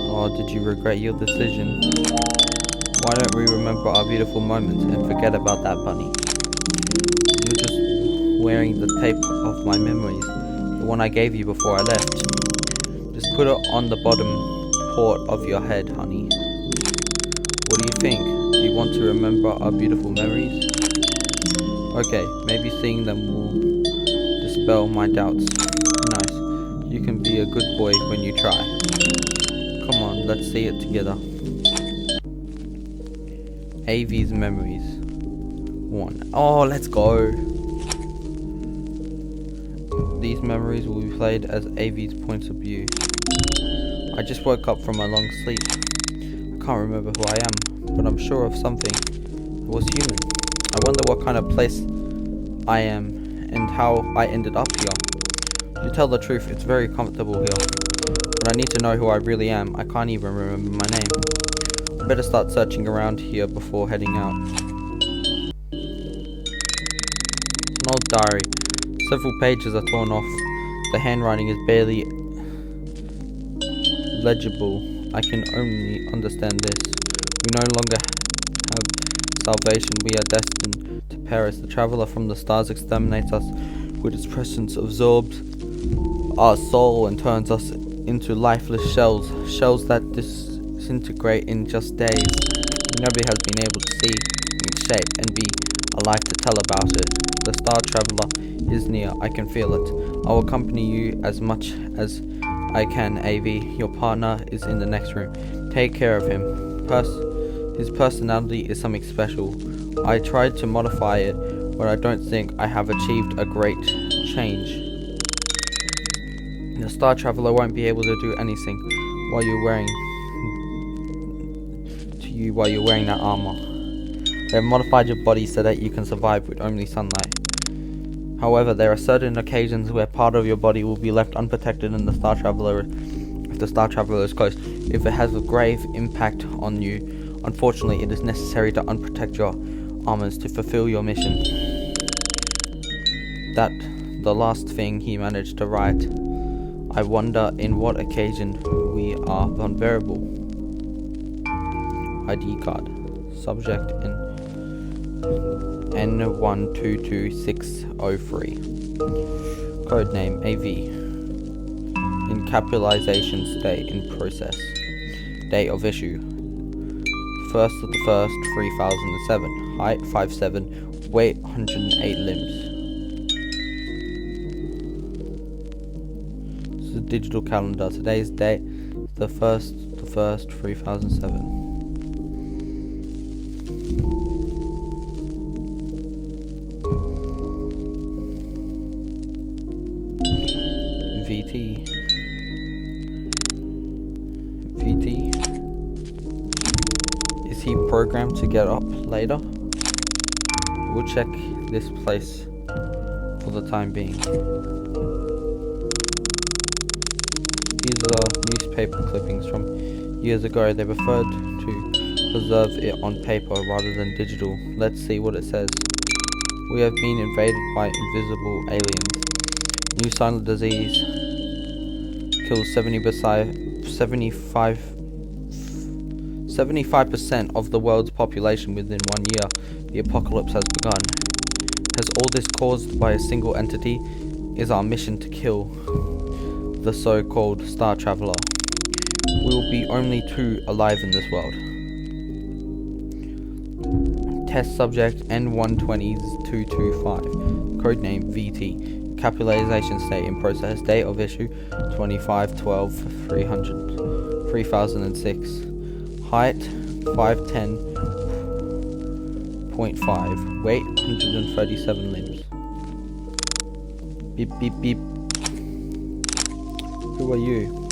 Oh, did you regret your decision? Why don't we remember our beautiful moments and forget about that bunny? You're just wearing the tape of my memories, the one I gave you before I left. Just put it on the bottom port of your head, honey. What do you think? Do you want to remember our beautiful memories? Okay, maybe seeing them will dispel my doubts. Nice. You can be a good boy when you try. Come on, let's see it together. AV's memories. 1. Oh, let's go. These memories will be played as AV's points of view. I just woke up from a long sleep. I can't remember who I am, but I'm sure of something that was human. I wonder what kind of place I am and how I ended up here. To tell the truth, it's very comfortable here. But I need to know who I really am. I can't even remember my name. I better start searching around here before heading out. An old diary. Several pages are torn off. The handwriting is barely legible. I can only understand this. We no longer have salvation. We are destined to perish. The traveler from the stars exterminates us with its presence, absorbs our soul and turns us into lifeless shells. Shells that disintegrate in just days. Nobody has been able to see its shape and be alive to tell about it. The star traveler is near. I can feel it. I will accompany you as much as I can, AV. Your partner is in the next room. Take care of him. His personality is something special. I tried to modify it, but I don't think I have achieved a great change. The star traveler won't be able to do anything while you're wearing that armor. They have modified your body so that you can survive with only sunlight. However, there are certain occasions where part of your body will be left unprotected in the star traveler if the star traveler is close. If it has a grave impact on you, unfortunately it is necessary to unprotect your armors to fulfill your mission. That the last thing he managed to write. I wonder in what occasion we are vulnerable. ID card. Subject in N122603. Codename AV. Encapsulation state in process. Date of issue 1st of the 1st 3007. Height 5'7", weight 108 limbs. This is a digital calendar. Today's date is the 1st 3007. VT. Is he programmed to get up later? We'll check this place for the time being. These are newspaper clippings from years ago. They preferred to preserve it on paper rather than digital. Let's see what it says. We have been invaded by invisible aliens. New silent disease kills 75% 75% of the world's population within 1 year. The apocalypse has begun. Has all this caused by a single entity? Is our mission to kill the so-called Star Traveler? We will be only two alive in this world. Test subject N120225. Codename VT. Capitalization state in process. Date of issue 25/12/3006. Height 5'10.5". Weight 137 limbs. Beep beep beep. Who are you?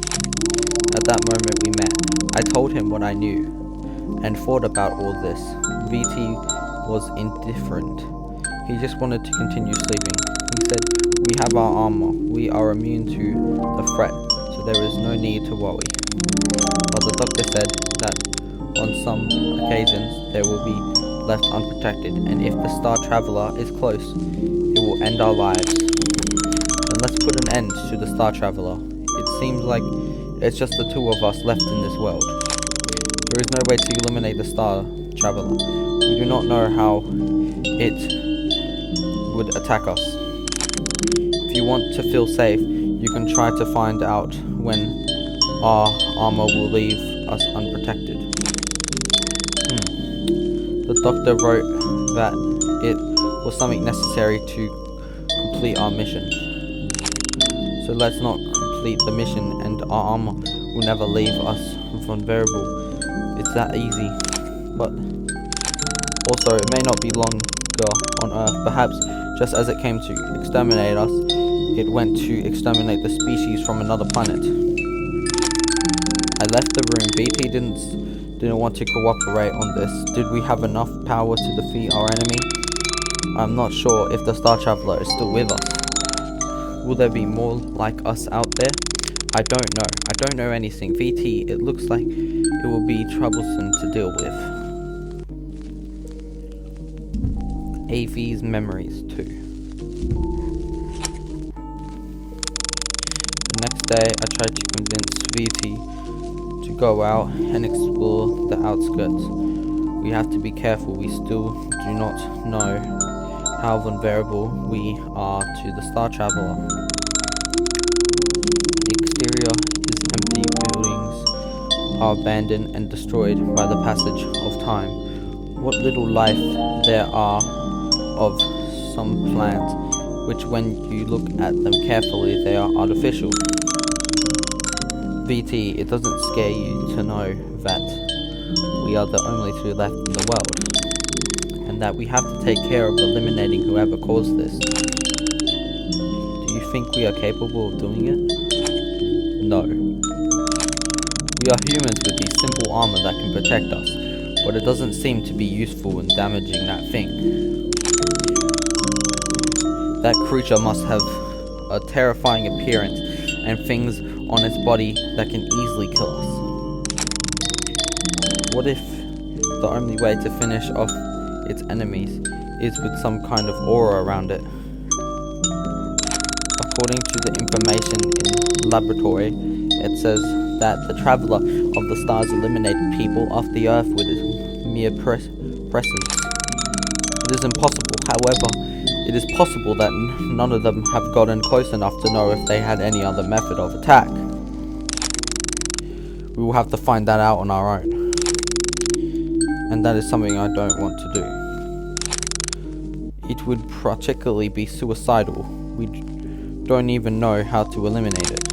At that moment we met. I told him what I knew and thought about all this. VT was indifferent. He just wanted to continue sleeping. He said, "We have our armor. We are immune to the threat, so there is no need to worry." But the doctor said that on some occasions they will be left unprotected, and if the Star Traveler is close, it will end our lives. Then let's put an end to the Star Traveler. It seems like it's just the two of us left in this world. There is no way to eliminate the Star Traveler. We do not know how it would attack us. If you want to feel safe, you can try to find out when our armor will leave us unprotected. The doctor wrote that it was something necessary to complete our mission. So let's not complete the mission and our armor will never leave us vulnerable. It's that easy. But also, it may not be longer on Earth. Perhaps just as it came to exterminate us, it went to exterminate the species from another planet. I left the room. BT didn't want to cooperate on this. Did we have enough power to defeat our enemy? I'm not sure if the Star Traveler is still with us. Will there be more like us out there? I don't know. I don't know anything. VT, it looks like it will be troublesome to deal with. AV's memories too. The next day, I tried to convince VT to go out and explore the outskirts. We have to be careful. We still do not know how vulnerable we are to the Star Traveler. The exterior is empty. Buildings are abandoned and destroyed by the passage of time. What little life there are of some plants, which when you look at them carefully, they are artificial. VT, it doesn't scare you to know that we are the only two left in the world, and that we have to take care of eliminating whoever caused this. Do you think we are capable of doing it? No. We are humans with the simple armor that can protect us, but it doesn't seem to be useful in damaging that thing. That creature must have a terrifying appearance and things on its body that can easily kill us. What if the only way to finish off its enemies is with some kind of aura around it? According to the information in the laboratory, it says that the Traveler of the Stars eliminated people off the Earth with his mere presence. It is impossible. However, it is possible that none of them have gotten close enough to know if they had any other method of attack. We will have to find that out on our own. And that is something I don't want to do. It would particularly be suicidal. We don't even know how to eliminate it.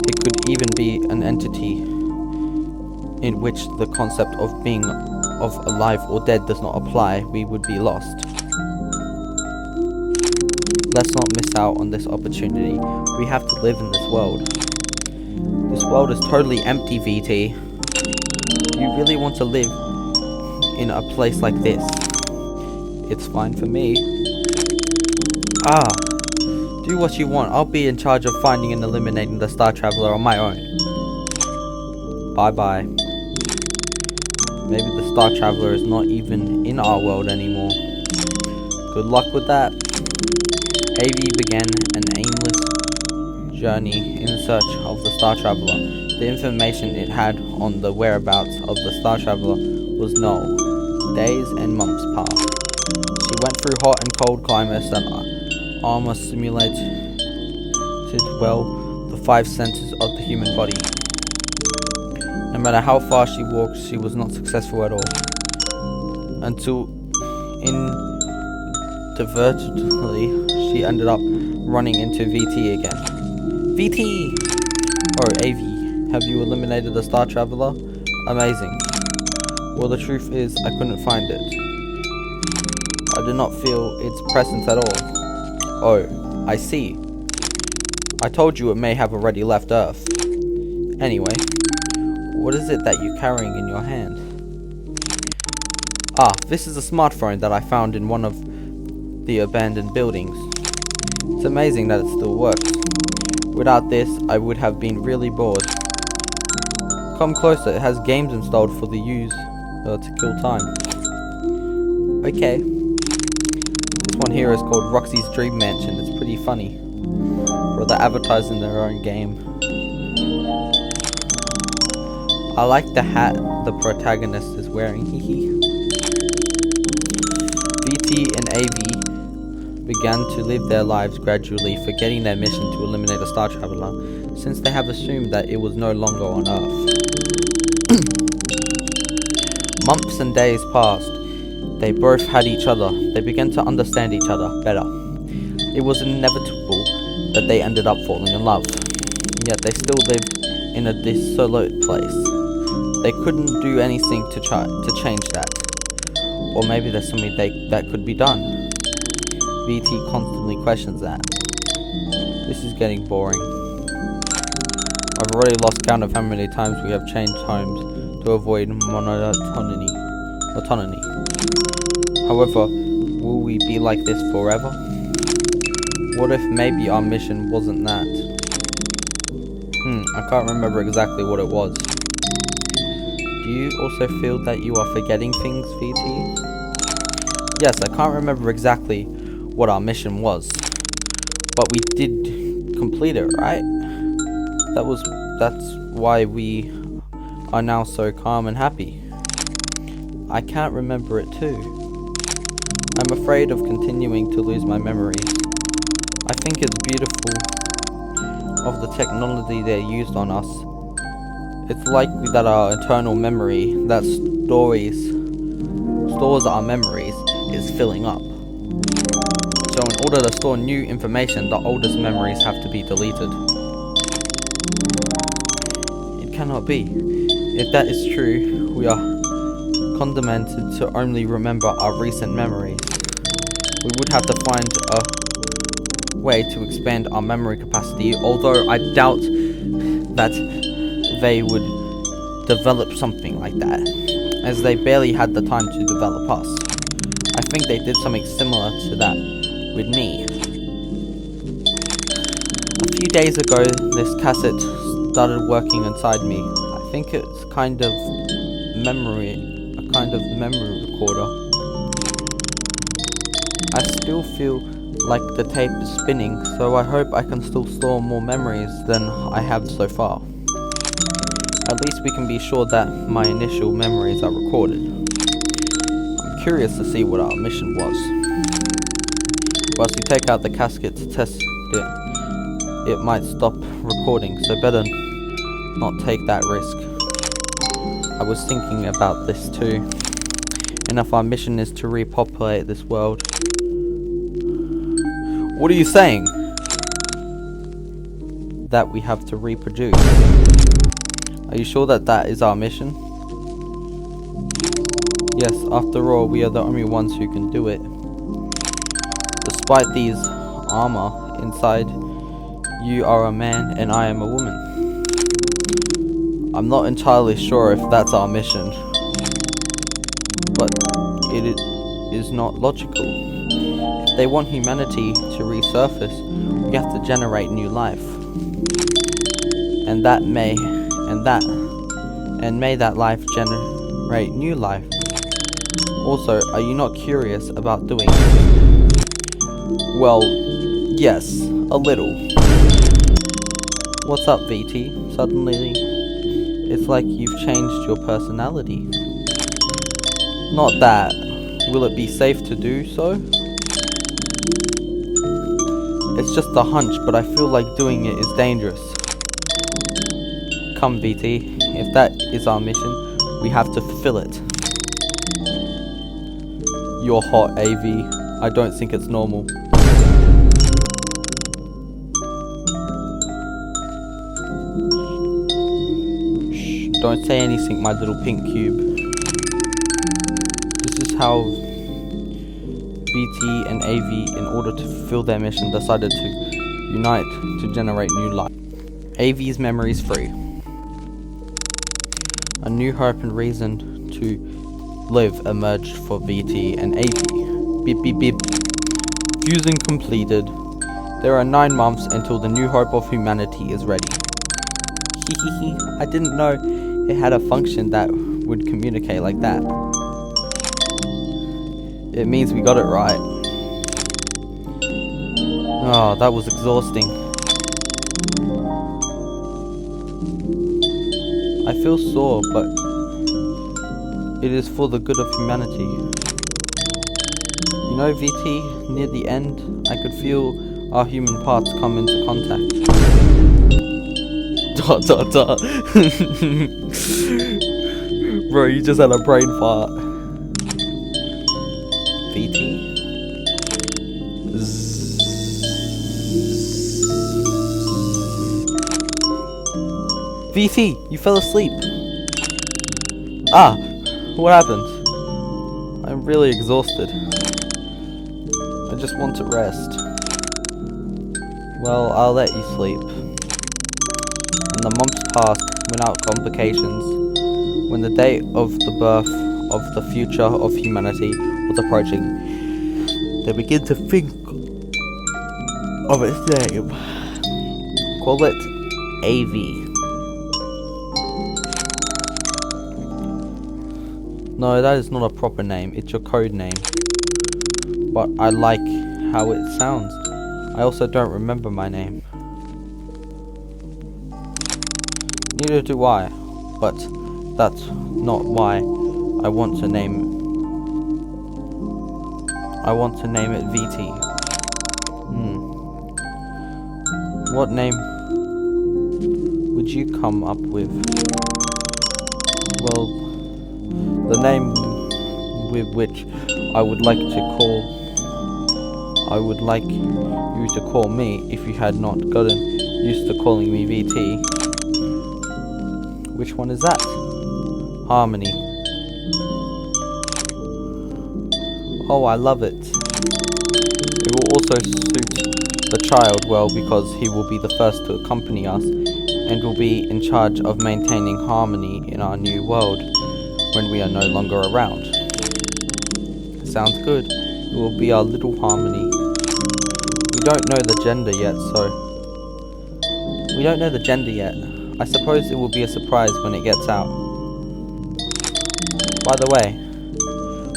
It could even be an entity in which the concept of being of alive or dead does not apply. We would be lost. Let's not miss out on this opportunity. We have to live in this world. This world is totally empty, VT. Do you really want to live in a place like this? It's fine for me. Do what you want. I'll be in charge of finding and eliminating the Star Traveler on my own. Bye bye. Maybe the Star Traveler is not even in our world anymore. Good luck with that. AV began an aimless journey in search of the Star Traveler. The information it had on the whereabouts of the Star Traveler was null. Days and months passed. She went through hot and cold climates that armor simulated well the 5 senses of the human body. No matter how far she walked, she was not successful at all. Until, inadvertently, she ended up running into VT again. VT! Oh, AV, have you eliminated the Star Traveler? Amazing. Well, the truth is, I couldn't find it. I did not feel its presence at all. Oh, I see. I told you it may have already left Earth. Anyway, what is it that you're carrying in your hand? Ah, this is a smartphone that I found in one of the abandoned buildings. It's amazing that it still works. Without this, I would have been really bored. Come closer, it has games installed for the use to kill time. Okay. This one here is called Roxy's Dream Mansion. It's pretty funny. Or they're advertising their own game. I like the hat the protagonist is wearing. VT and AV began to live their lives gradually, forgetting their mission to eliminate the Star Traveler, since they have assumed that it was no longer on Earth. Months and days passed. They both had each other. They began to understand each other better. It was inevitable that they ended up falling in love. Yet they still lived in a desolate place. They couldn't do anything to change that. Or maybe there's something that could be done. VT constantly questions that. This is getting boring. I've already lost count of how many times we have changed homes to avoid monotony. However, will we be like this forever? What if maybe our mission wasn't that? I can't remember exactly what it was. Do you also feel that you are forgetting things, VT? Yes, I can't remember exactly what our mission was. But we did complete it, right? That's why we are now so calm and happy. I can't remember it too. I'm afraid of continuing to lose my memories. I think it's beautiful of the technology they used on us. It's likely that our internal memory that stores our memories is filling up. So in order to store new information, the oldest memories have to be deleted. It cannot be. If that is true, we are condemned to only remember our recent memories. We would have to find a way to expand our memory capacity, although I doubt that they would develop something like that, as they barely had the time to develop us. I think they did something similar to that with me. A few days ago, this cassette started working inside me. I think it's a kind of memory recorder. I still feel like the tape is spinning, so I hope I can still store more memories than I have so far. At least we can be sure that my initial memories are recorded. I'm curious to see what our mission was. Once we take out the casket to test it, it might stop recording, so better not take that risk. I was thinking about this too, and if our mission is to repopulate this world. What are you saying? That we have to reproduce. Are you sure that that is our mission? Yes, after all, we are the only ones who can do it. Despite these armor inside, you are a man and I am a woman. I'm not entirely sure if that's our mission, but it is not logical. If they want humanity to resurface, we have to generate new life. And may that life generate new life. Also, are you not curious about doing it? Well, yes, a little. What's up, VT? Suddenly It's like you've changed your personality. Not that. Will it be safe to do so? It's just a hunch, but I feel like doing it is dangerous. Come, VT. If that is our mission, we have to fulfill it. You're hot, AV. I don't think it's normal. Shh, don't say anything, my little pink cube. This is how VT and AV, in order to fulfill their mission, decided to unite to generate new life. AV's memories free. A new hope and reason to live emerged for VT and AV. Beep beep beep. Fusing completed. There are 9 months until the new hope of humanity is ready. Hehehe, I didn't know it had a function that would communicate like that. It means we got it right. Oh, that was exhausting. I feel sore, but it is for the good of humanity. You know, VT, near the end, I could feel our human parts come into contact. Dot dot dot. Bro, you just had a brain fart. VT? VT, you fell asleep. Ah, what happened? I'm really exhausted. I just want to rest. Well, I'll let you sleep. And the months passed without complications. When the day of the birth of the future of humanity was approaching, they began to think of its name. Call it AV. No, that is not a proper name, it's your code name. But I like how it sounds. I also don't remember my name. Neither do I, but that's not why I want to name it VT. What name would you come up with? Well, the name with which I would like you to call me if you had not gotten used to calling me VT. Which one is that? Harmony. Oh, I love it. It will also suit the child well because he will be the first to accompany us and will be in charge of maintaining harmony in our new world when we are no longer around. Sounds good. It will be our little Harmony. We don't know the gender yet. I suppose it will be a surprise when it gets out. By the way,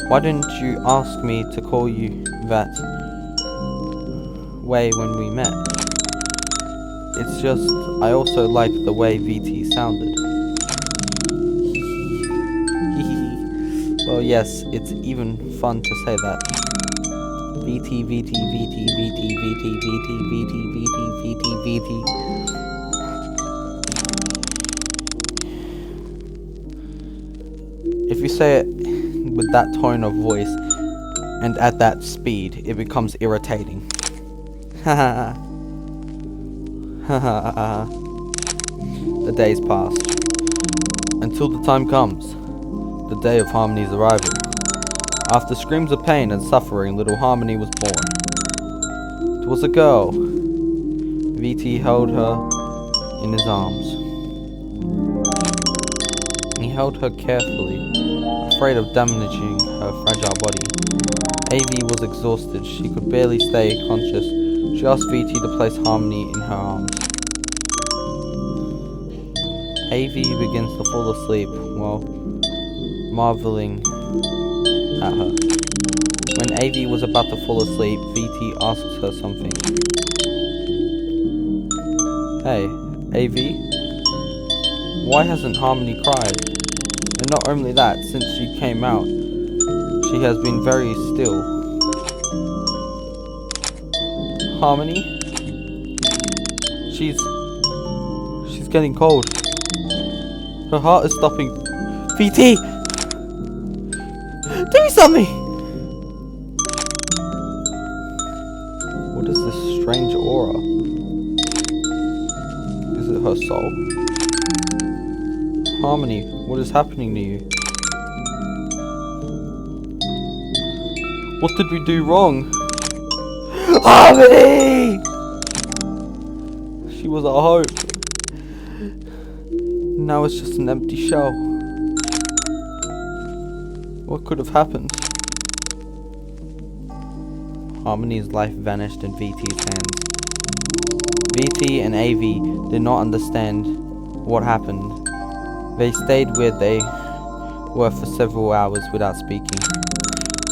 why didn't you ask me to call you that way when we met? It's just, I also like the way VT sounded. Well, yes, it's even fun to say that. VT, VT, VT, VT, VT, VT, VT, VT, VT, VT. If you say it with that tone of voice and at that speed, it becomes irritating. Haha. Haha. The days passed. Until the time comes. The day of Harmony's arrival. After screams of pain and suffering, little Harmony was born. It was a girl. VT held her in his arms. He held her carefully, afraid of damaging her fragile body. AV was exhausted. She could barely stay conscious. She asked VT to place Harmony in her arms. AV begins to fall asleep while marveling at her. When AV was about to fall asleep, VT asks her something. Hey, AV? Why hasn't Harmony cried? And not only that, since she came out, she has been very still. Harmony? She's getting cold. Her heart is stopping. VT! Do something! What is this strange aura? Is it her soul? Harmony, what is happening to you? What did we do wrong? Harmony! She was our hope. Now it's just an empty shell. What could have happened? Harmony's life vanished in VT's hands. VT and AV did not understand what happened. They stayed where they were for several hours without speaking.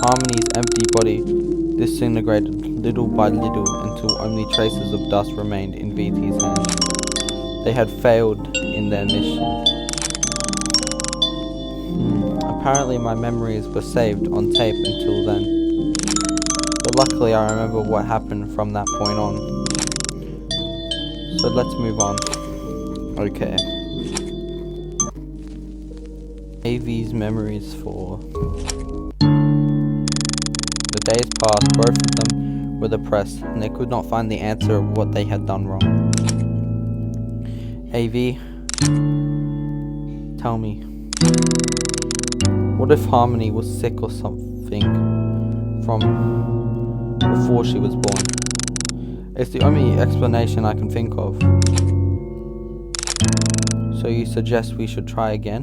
Harmony's empty body disintegrated little by little until only traces of dust remained in VT's hands. They had failed in their mission. Apparently my memories were saved on tape until then. But luckily I remember what happened from that point on. So let's move on. Okay. AV's memories for... The days passed, both of them were depressed, and they could not find the answer of what they had done wrong. AV, tell me, what if Harmony was sick or something from before she was born? It's the only explanation I can think of. So you suggest we should try again?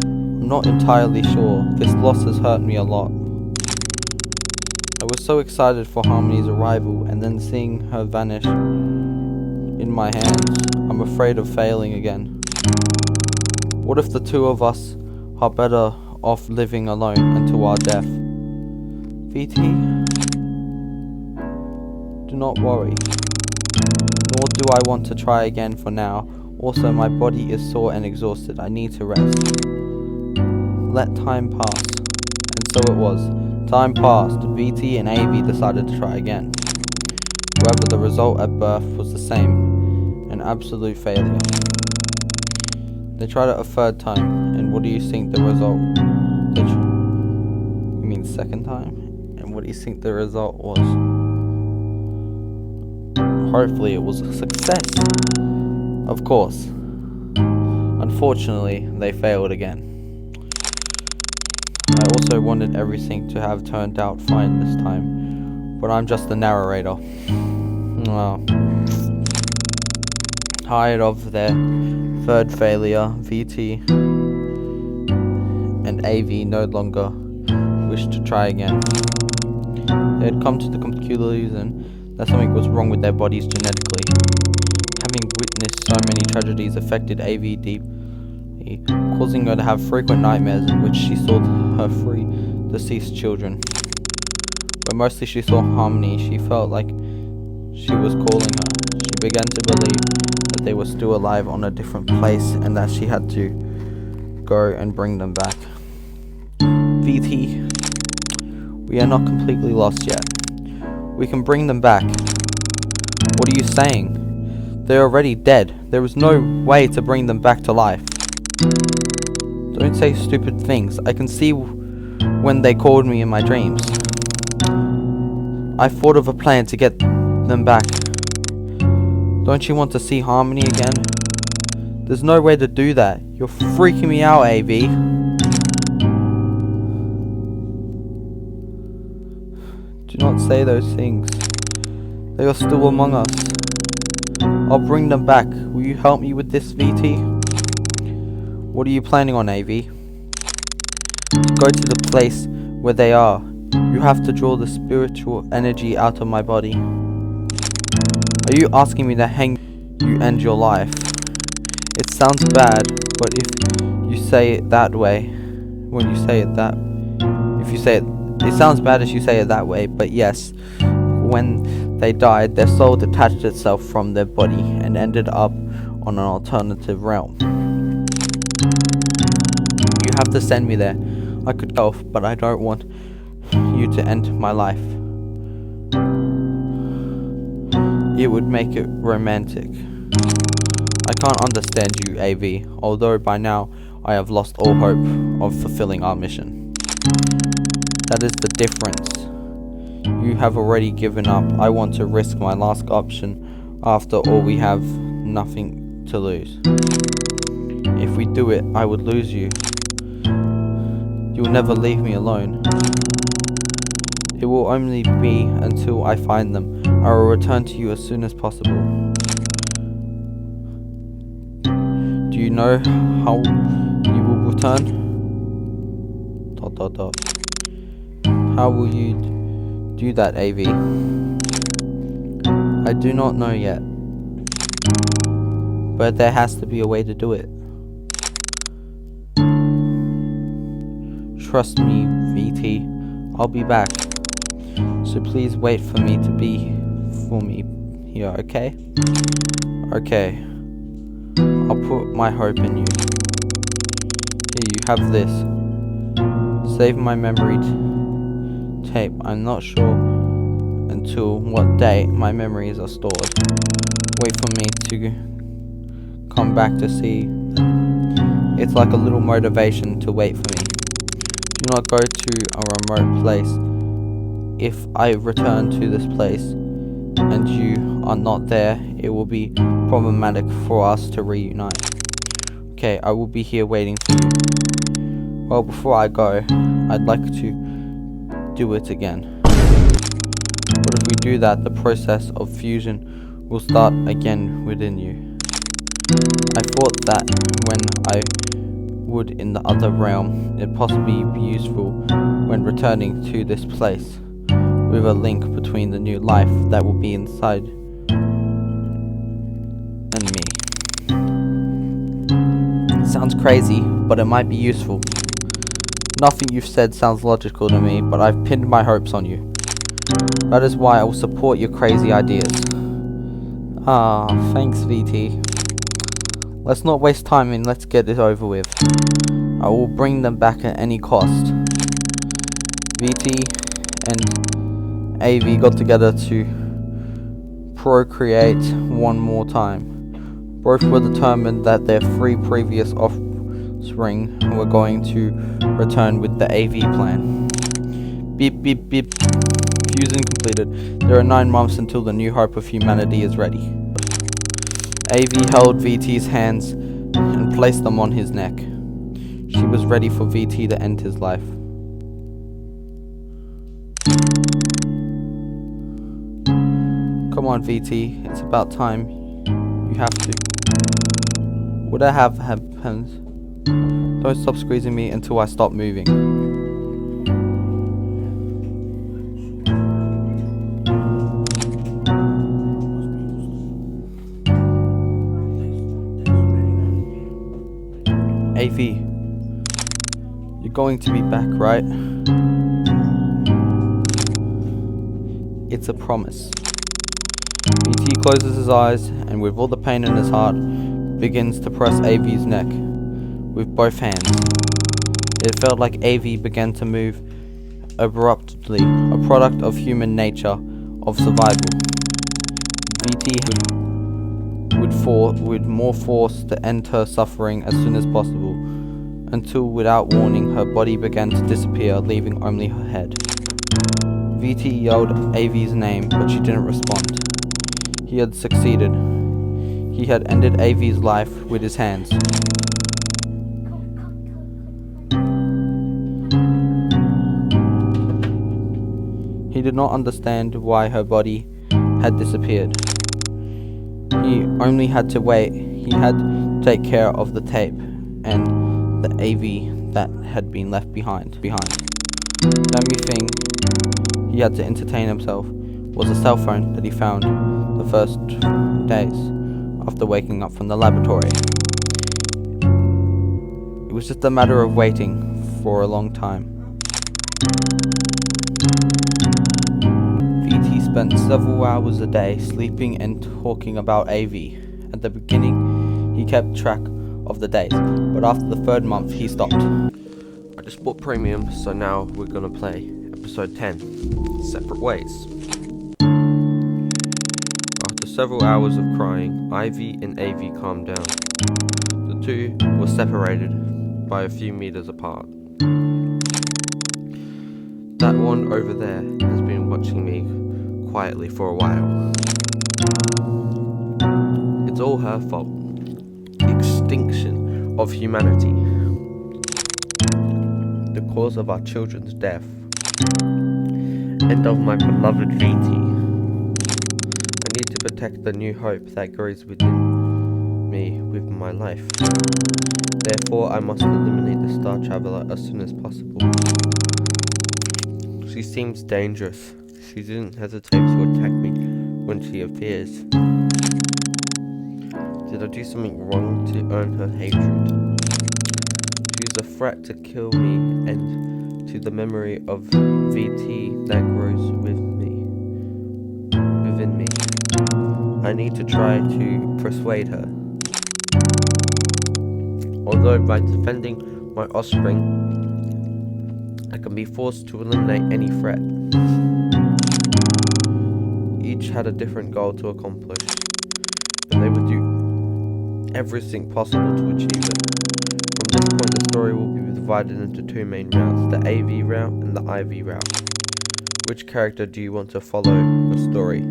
I'm not entirely sure. This loss has hurt me a lot. I was so excited for Harmony's arrival, and then seeing her vanish in my hands, I'm afraid of failing again. What if the two of us are better off living alone until our death? VT, do not worry. Nor do I want to try again for now. Also, my body is sore and exhausted. I need to rest. Let time pass. And so it was. Time passed. VT and AV decided to try again. However, the result at birth was the same. An absolute failure. They tried it a third time, and what do you think the result... You mean second time? And what do you think the result was? Hopefully it was a success. Of course. Unfortunately, they failed again. I also wanted everything to have turned out fine this time, but I'm just the narrator. Oh. Tired of their third failure, VT and AV no longer wished to try again. They had come to the conclusion that something was wrong with their bodies genetically. Having witnessed so many tragedies affected AV deeply, causing her to have frequent nightmares in which she saw her three deceased children. But mostly she saw Harmony. She felt like she was calling her. She began to believe that they were still alive on a different place and that she had to go and bring them back. VT, we are not completely lost yet. We can bring them back. What are you saying? They're already dead. There is no way to bring them back to life. Don't say stupid things. I can see when they called me in my dreams. I thought of a plan to get them back. Don't you want to see Harmony again? There's no way to do that. You're freaking me out, AV. Do not say those things. They are still among us. I'll bring them back. Will you help me with this, VT? What are you planning on, AV? Go to the place where they are. You have to draw the spiritual energy out of my body. Are you asking me to hang you end your life? It sounds bad, but if you say it that way, it sounds bad as you say it that way, but yes, when they died, their soul detached itself from their body and ended up on an alternative realm. You have to send me there. I could go, but I don't want you to end my life. It would make it romantic. I can't understand you, AV, although by now I have lost all hope of fulfilling our mission. That is the difference. You have already given up. I want to risk my last option. After all, we have nothing to lose. If we do it, I would lose you. You'll never leave me alone. It will only be until I find them. I will return to you as soon as possible. Do you know how you will return? ... How will you do that, AV? I do not know yet. But there has to be a way to do it. Trust me, VT. I'll be back. So please wait for me here, okay? Okay. I'll put my hope in you. Here, you have this. Save my memory tape. I'm not sure until what date my memories are stored. Wait for me to come back to see them. It's like a little motivation to wait for me. Do not go to a remote place. If I return to this place and you are not there, it will be problematic for us to reunite. Okay, I will be here waiting for you. Well, before I go, I'd like to do it again. But if we do that, the process of fusion will start again within you. I thought that when I would in the other realm, it'd possibly be useful when returning to this place, with a link between the new life that will be inside and me. Sounds crazy, but it might be useful. Nothing you've said sounds logical to me, but I've pinned my hopes on you. That is why I will support your crazy ideas. Ah, thanks, VT. Let's not waste time and let's get this over with. I will bring them back at any cost. VT and AV got together to procreate one more time. Both were determined that their 3 previous offspring were going to return with the AV plan. Beep beep beep. Fusion completed. There are 9 months until the new hope of humanity is ready. AV held VT's hands and placed them on his neck. She was ready for VT to end his life. Come on, VT, it's about time. You have to. Would I have happened? Don't stop squeezing me until I stop moving. AV, you're going to be back, right? It's a promise. VT closes his eyes and with all the pain in his heart begins to press AV's neck with both hands. It felt like AV began to move abruptly, a product of human nature, of survival. VT would more force to end her suffering as soon as possible, until without warning her body began to disappear, leaving only her head. VT yelled AV's name, but she didn't respond. He had succeeded. He had ended AV's life with his hands. He did not understand why her body had disappeared. He only had to wait. He had to take care of the tape and the AV that had been left behind. The only thing he had to entertain himself was a cell phone that he found the first days after waking up from the laboratory. It was just a matter of waiting for a long time. VT spent several hours a day sleeping and talking about AV. At the beginning, he kept track of of the days, but after the third month, he stopped. I just bought premium, so now we're gonna play episode 10, Separate Ways. After several hours of crying, Ivy and Avy calmed down. The two were separated by a few meters apart. That one over there has been watching me quietly for a while. It's all her fault. Extinction of humanity. The cause of our children's death. And of my beloved VT. I need to protect the new hope that grows within me with my life. Therefore, I must eliminate the Star Traveler as soon as possible. She seems dangerous. She didn't hesitate to attack me when she appears. Did I do something wrong to earn her hatred? She is a threat to kill me and to the memory of VT that grows within me. I need to try to persuade her. Although by defending my offspring, I can be forced to eliminate any threat. Each had a different goal to accomplish, and they would do everything possible to achieve it. From this point, the story will be divided into two main routes, the AV route and the IV route. Which character do you want to follow the story?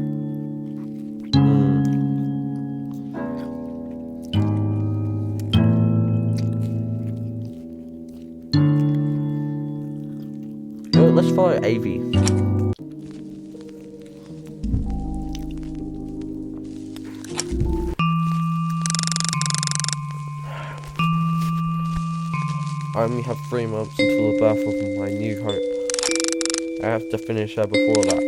Well, let's follow AV. I only have 3 months until the birth of my new hope. I have to finish her before that.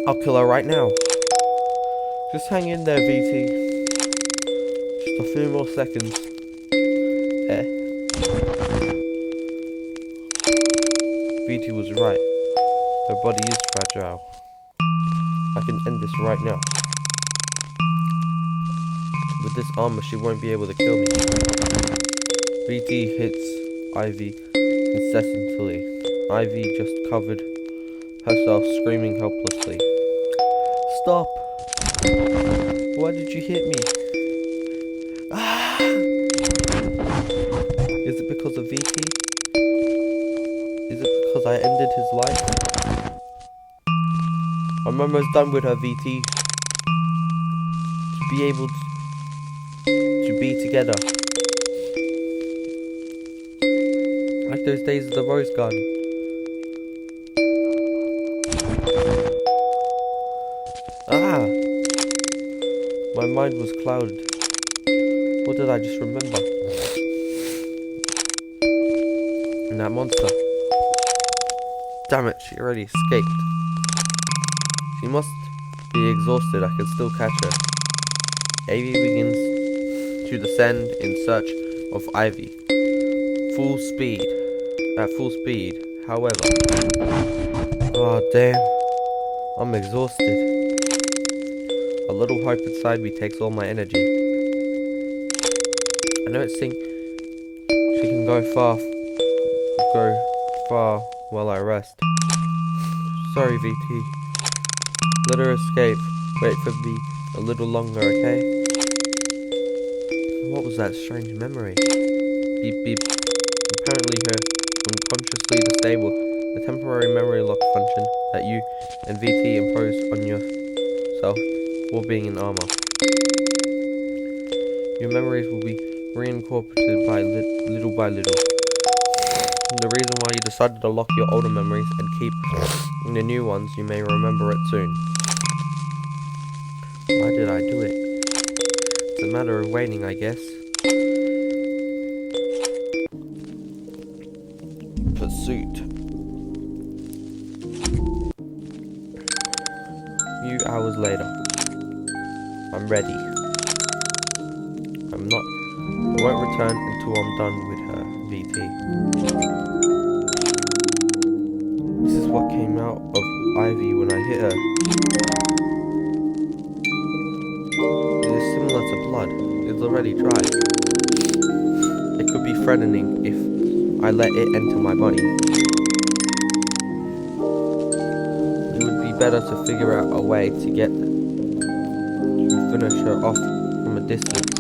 I'll kill her right now. Just hang in there, VT. Just a few more seconds. VT was right. Her body is fragile. I can end this right now. With this armor, she won't be able to kill me. VT hits Ivy incessantly. Ivy just covered herself, screaming helplessly. Stop! Why did you hit me? Ah! Is it because of VT? Is it because I ended his life? I'm almost done with her, VT. To be able to be together. Like those days of the Rose Garden. Ah! My mind was clouded. What did I just remember? And that monster. Damn it, she already escaped. She must be exhausted, I can still catch her. Avy begins to descend in search of Ivy. At full speed, however. Oh damn, I'm exhausted. A little hope inside me takes all my energy. I don't think she can go far while I rest. Sorry, VT. Let her escape. Wait for me a little longer, okay? What was that strange memory? Beep beep. Apparently her unconsciously disable the temporary memory lock function that you and VT imposed on yourself while being in armor. Your memories will be reincorporated little by little. The reason why you decided to lock your older memories and keep the new ones, you may remember it soon. Why did I do it? It's a matter of waiting, I guess. Pursuit. Few hours later. I'm ready. I won't return until I'm done with her, VT. This is what came out of Ivy when I hit her. It is blood is already dry. It could be threatening if I let it enter my body. It would be better to figure out a way to finish her off from a distance.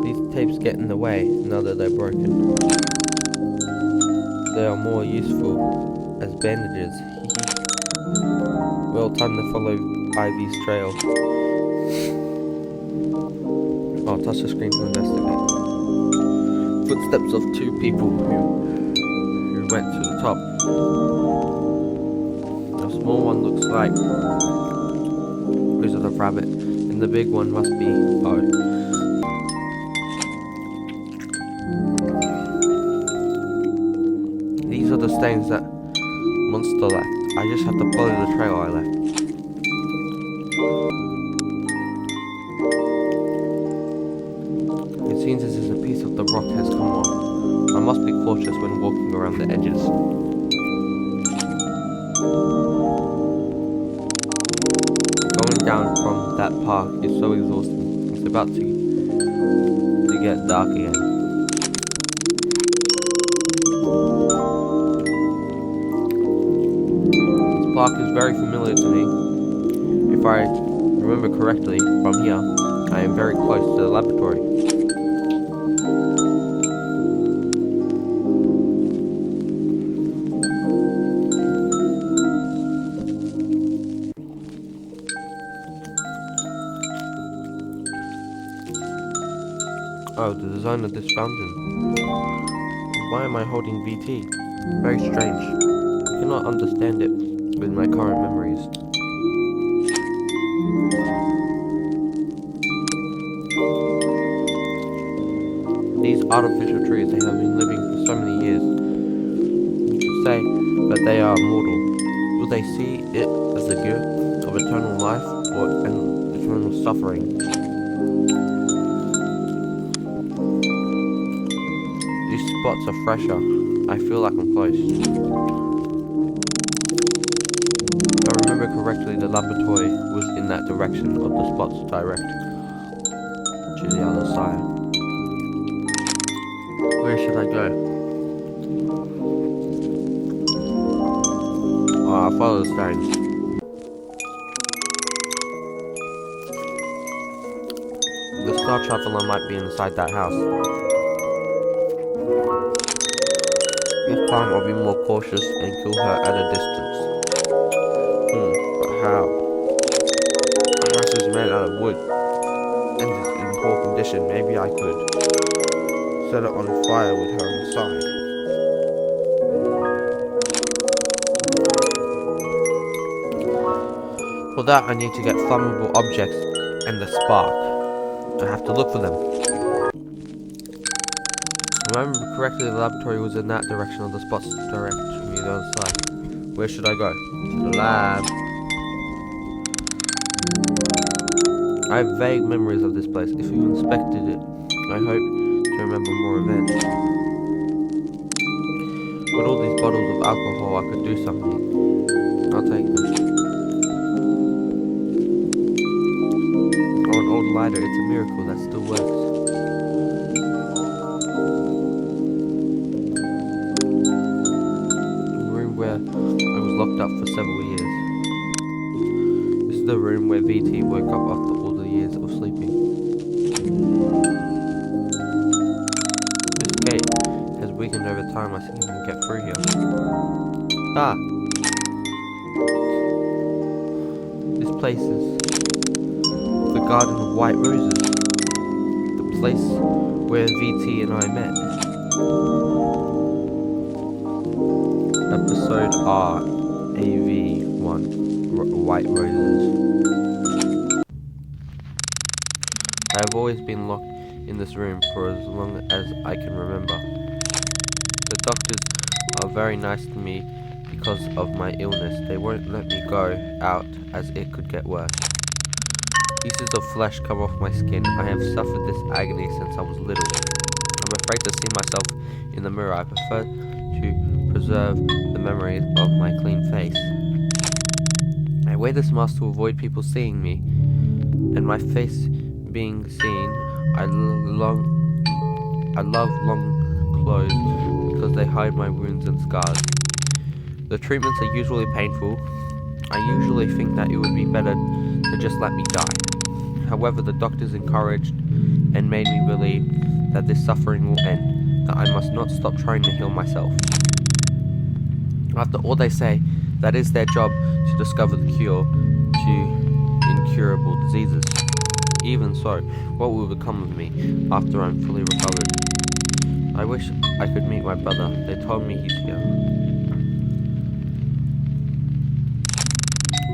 These tapes get in the way now that they're broken. They are more useful as bandages. Well, time to follow Ivy's trail. I'll touch the screen to investigate. Footsteps of two people who went to the top. The small one looks like Wizard of Rabbit, and the big one must be O. These are the stains that monster left. I just have to follow the trail I left. It seems as if a piece of the rock has come off. I must be cautious when walking around the edges. Going down from that park is so exhausting. It's about to get dark again. This park is very familiar to me. If I remember correctly, from here, I am very close to the laboratory. Oh, the design of this fountain. Why am I holding VT? Very strange. I cannot understand it with my current memories. These artificial trees, they have been living for so many years. You could say that they are immortal. Will they see it as a gift of eternal life or an eternal suffering? These spots are fresher. I feel like I'm close. If I remember correctly, the laboratory was in that direction of the spots direct to the other side. Where should I go? Oh, I'll follow the stones. The Star Traveler might be inside that house. This time I'll be more cautious and kill her at a distance. But how? The house is made out of wood and is in poor condition. Maybe I could set it on fire with her inside. For that I need to get flammable objects and the spark. I have to look for them. If I remember correctly, the laboratory was in that direction of the spots direct to me the other side. Where should I go? To the lab. I have vague memories of this place. If you inspected it, I hope to remember more events. With all these bottles of alcohol, I could do something. I'll take them. Oh, an old lighter. It's a miracle that still works. Where I was locked up for several years. This is the room where VT woke up after all the years of sleeping. This gate has weakened over time. I think I can get through here. Ah! This place is the Garden of White Roses. The place where VT and I met. Episode R, AV1, White Roses. I have always been locked in this room for as long as I can remember. The doctors are very nice to me because of my illness. They won't let me go out as it could get worse. Pieces of flesh come off my skin. I have suffered this agony since I was little. I'm afraid to see myself in the mirror. I prefer to preserve the memory of my clean face. I wear this mask to avoid people seeing me, and my face being seen. I love long clothes because they hide my wounds and scars. The treatments are usually painful. I usually think that it would be better to just let me die. However, the doctors encouraged and made me believe that this suffering will end, that I must not stop trying to heal myself. After all, they say that is their job to discover the cure to incurable diseases. Even so, what will become of me after I'm fully recovered? I wish I could meet my brother. They told me he's here.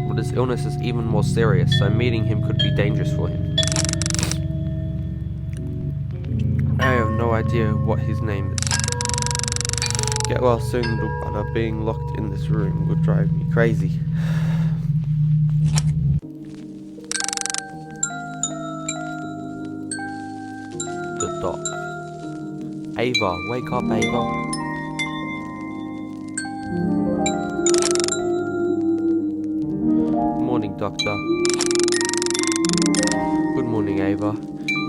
But his illness is even more serious, so meeting him could be dangerous for him. I have no idea what his name is. Get well soon, little brother. Being locked in this room would drive me crazy. The doc. Ava, wake up, Ava. Morning, doctor. Good morning, Ava.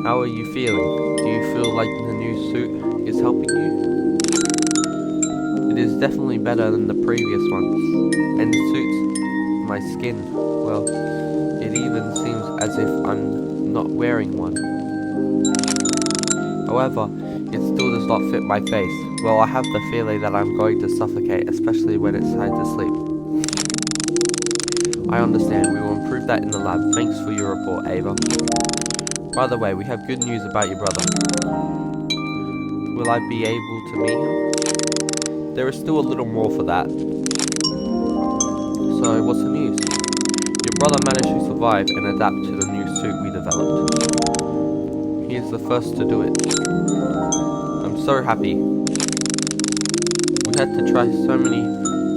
How are you feeling? Do you feel like the new suit is helping you? It is definitely better than the previous one, and suits my skin. Well, it even seems as if I'm not wearing one. However, it still does not fit my face. Well, I have the feeling that I'm going to suffocate, especially when it's time to sleep. I understand. We will improve that in the lab. Thanks for your report, Ava. By the way, we have good news about your brother. Will I be able to meet him? There is still a little more for that. So, what's the news? Your brother managed to survive and adapt to the new suit we developed. He is the first to do it. I'm so happy. We had to try so many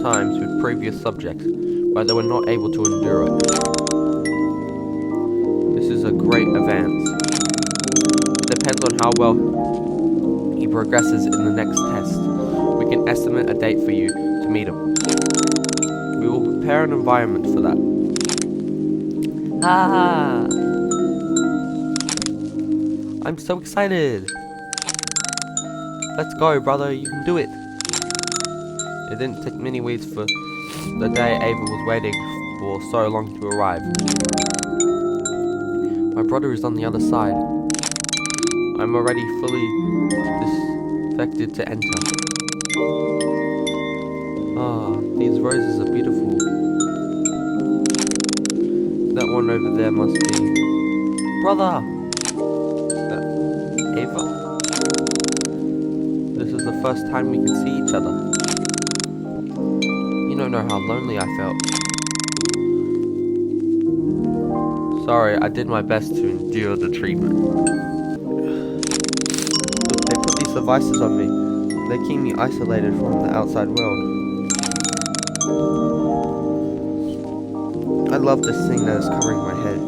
times with previous subjects, but they were not able to endure it. This is a great advance. It depends on how well he progresses in the next test. We can estimate a date for you to meet him. We will prepare an environment for that. Ah! I'm so excited! Let's go, brother, you can do it! It didn't take many weeks for the day Ava was waiting for so long to arrive. My brother is on the other side. I'm already fully disinfected to enter. Ah, these roses are beautiful. That one over there must be... Brother! Ava? This is the first time we can see each other. You don't know how lonely I felt. Sorry, I did my best to endure the treatment. Look, they put these devices on me. They keep me isolated from the outside world. I love this thing that is covering my head.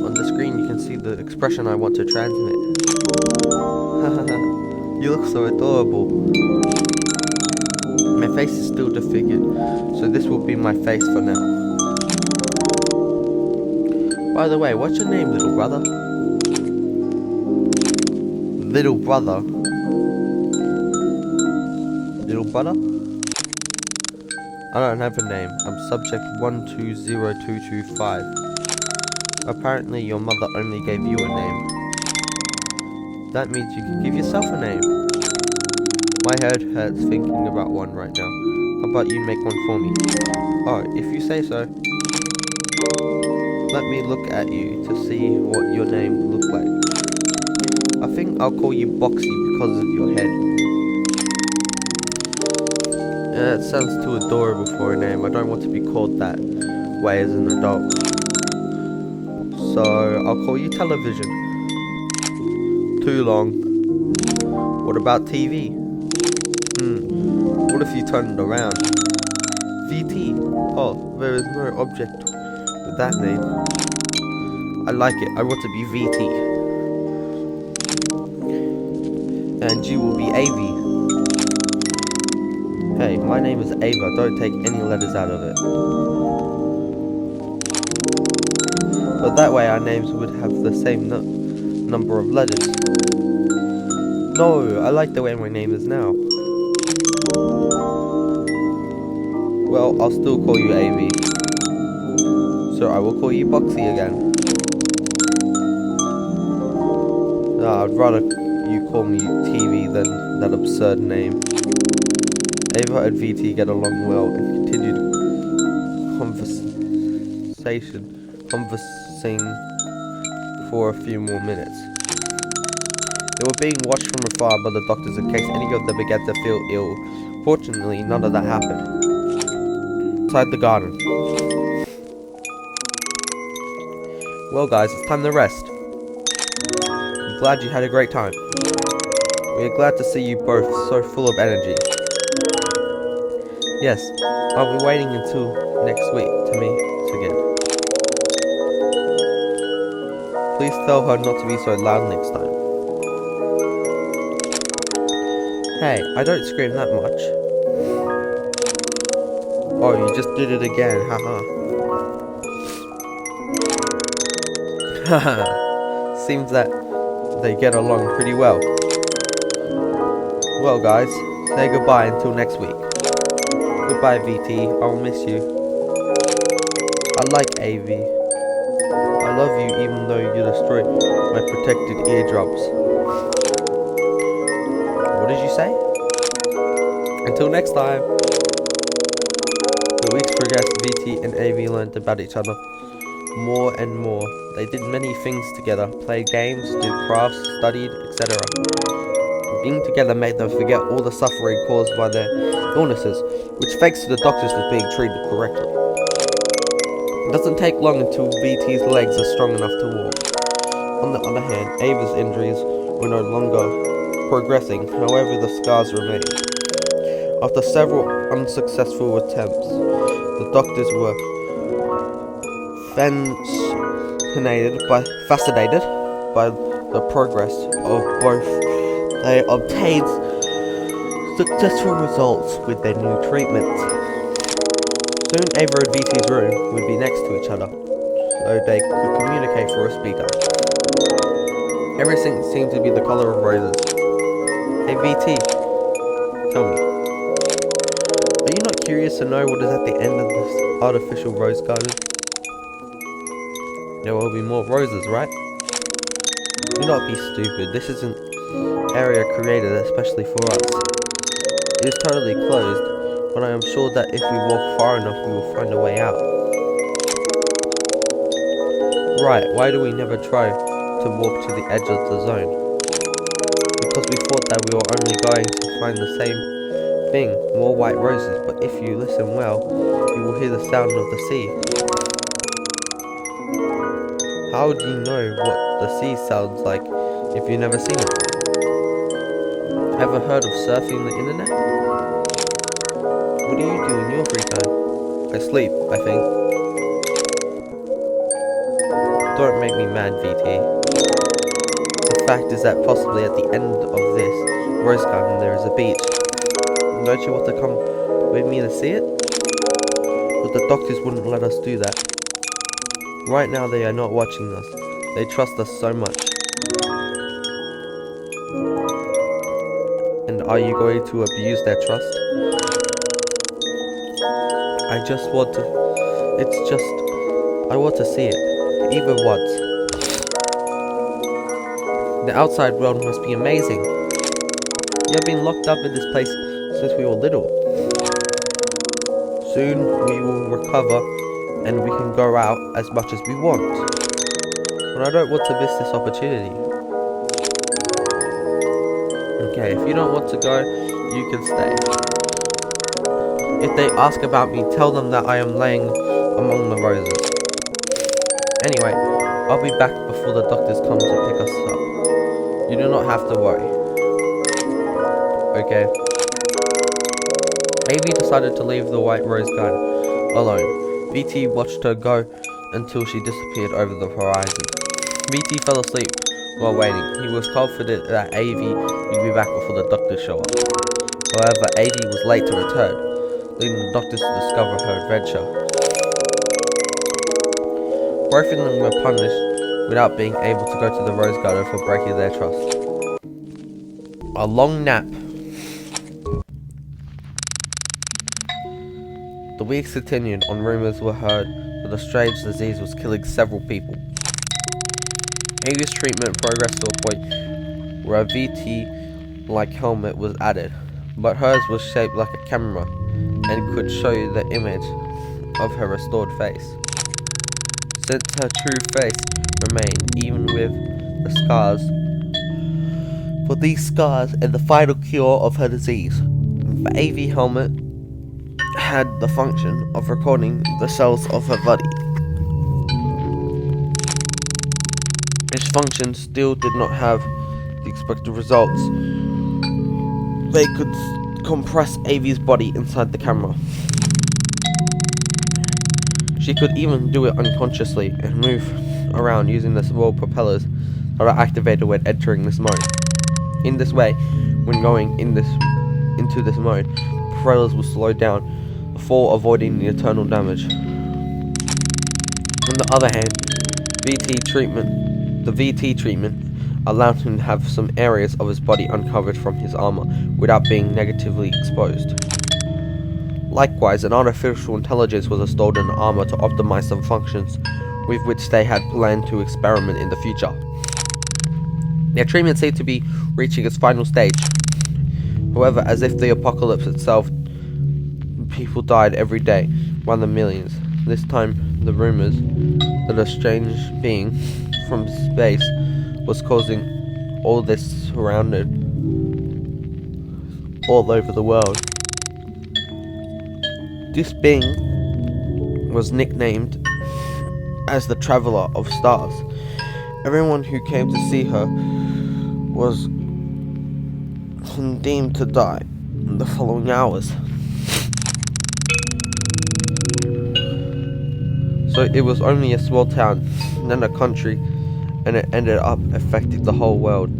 On the screen you can see the expression I want to transmit. You look so adorable. My face is still disfigured, so this will be my face for now. By the way, what's your name, little brother? Little brother? Little brother? I don't have a name. I'm subject 120225. Apparently your mother only gave you a name. That means you can give yourself a name. My head hurts thinking about one right now. How about you make one for me? Oh, if you say so. Let me look at you to see what your name looks like. I think I'll call you Boxy because of your head. It sounds too adorable for a name. I don't want to be called that way as an adult. So I'll call you Television. Too long. What about TV? What if you turned it around? VT. Oh, there is no object with that name. I like it. I want to be VT. And you will be AV. Hey, my name is Ava. Don't take any letters out of it. But that way our names would have the same number of letters. No, I like the way my name is now. Well, I'll still call you Avi. So I will call you Boxy again. I'd rather you call me TV than that absurd name. Ava and VT get along well and continued conversing for a few more minutes. They were being watched from afar by the doctors in case any of them began to feel ill. Fortunately, none of that happened. Inside the garden. Well guys, it's time to rest. I'm glad you had a great time. We are glad to see you both so full of energy. Yes, I'll be waiting until next week to meet again. Please tell her not to be so loud next time. Hey, I don't scream that much. Oh, you just did it again, haha. Haha. Seems that they get along pretty well. Well guys, say goodbye until next week. Goodbye VT, I'll miss you. I like AV. I love you even though you destroyed my protected eardrums. What did you say? Until next time. The weeks progressed, VT and AV learned about each other more and more. They did many things together, played games, did crafts, studied, etc. Being together made them forget all the suffering caused by their illnesses, which thanks to the doctors was being treated correctly. It doesn't take long until VT's legs are strong enough to walk. On the other hand, Ava's injuries were no longer progressing, however the scars remained. After several unsuccessful attempts, the doctors were fascinated by the progress of both. They obtained successful results with their new treatments. Soon Ava and VT's room would be next to each other, so they could communicate through a speaker. Everything seemed to be the color of roses. Hey VT, tell me, are you not curious to know what is at the end of this artificial rose garden? There will be more roses, right? Do not be stupid, this isn't area created especially for us. It is totally closed, but I am sure that if we walk far enough we will find a way out. Right, why do we never try to walk to the edge of the zone? Because we thought that we were only going to find the same thing, more white roses, but if you listen well, you will hear the sound of the sea. How do you know what the sea sounds like if you've never seen it? Ever heard of surfing the internet? What do you do in your free time? I sleep, I think. Don't make me mad, VT. The fact is that possibly at the end of this rose garden there is a beach. Don't you want to come with me to see it? But the doctors wouldn't let us do that. Right now they are not watching us. They trust us so much. And are you going to abuse their trust? I want to see it. Even once. The outside world must be amazing. We have been locked up in this place since we were little. Soon we will recover and we can go out as much as we want. But I don't want to miss this opportunity. Okay, if you don't want to go, you can stay. If they ask about me, tell them that I am laying among the roses. Anyway, I'll be back before the doctors come to pick us up. You do not have to worry. Okay. Amy decided to leave the white rose garden alone. VT watched her go until she disappeared over the horizon. VT fell asleep while waiting. He was confident that AV would be back before the doctors show up. However, Avie was late to return, leading the doctors to discover her adventure. Both of them were punished without being able to go to the Rose Garden for breaking their trust. A long nap. The weeks continued on. Rumors were heard that a strange disease was killing several people. Avie's treatment progressed to a point where a VT-like helmet was added, but hers was shaped like a camera and could show you the image of her restored face. Since her true face remained, even with the scars, for these scars and the final cure of her disease. The Avie helmet had the function of recording the cells of her body. This function still did not have the expected results. They could compress Avie's body inside the camera. She could even do it unconsciously and move around using the small propellers that are activated when entering this mode. In this way, when going into this mode, propellers will slow down before avoiding the eternal damage. On the other hand, the VT treatment allowed him to have some areas of his body uncovered from his armor without being negatively exposed. Likewise, an artificial intelligence was installed in the armor to optimize some functions with which they had planned to experiment in the future. Their treatment seemed to be reaching its final stage. However, as if the apocalypse itself, people died every day by the millions. This time, the rumors that a strange being from space was causing all this surrounded all over the world. This being was nicknamed as the Traveler of Stars. Everyone who came to see her was condemned to die in the following hours. So it was only a small town, then a country, and it ended up affecting the whole world.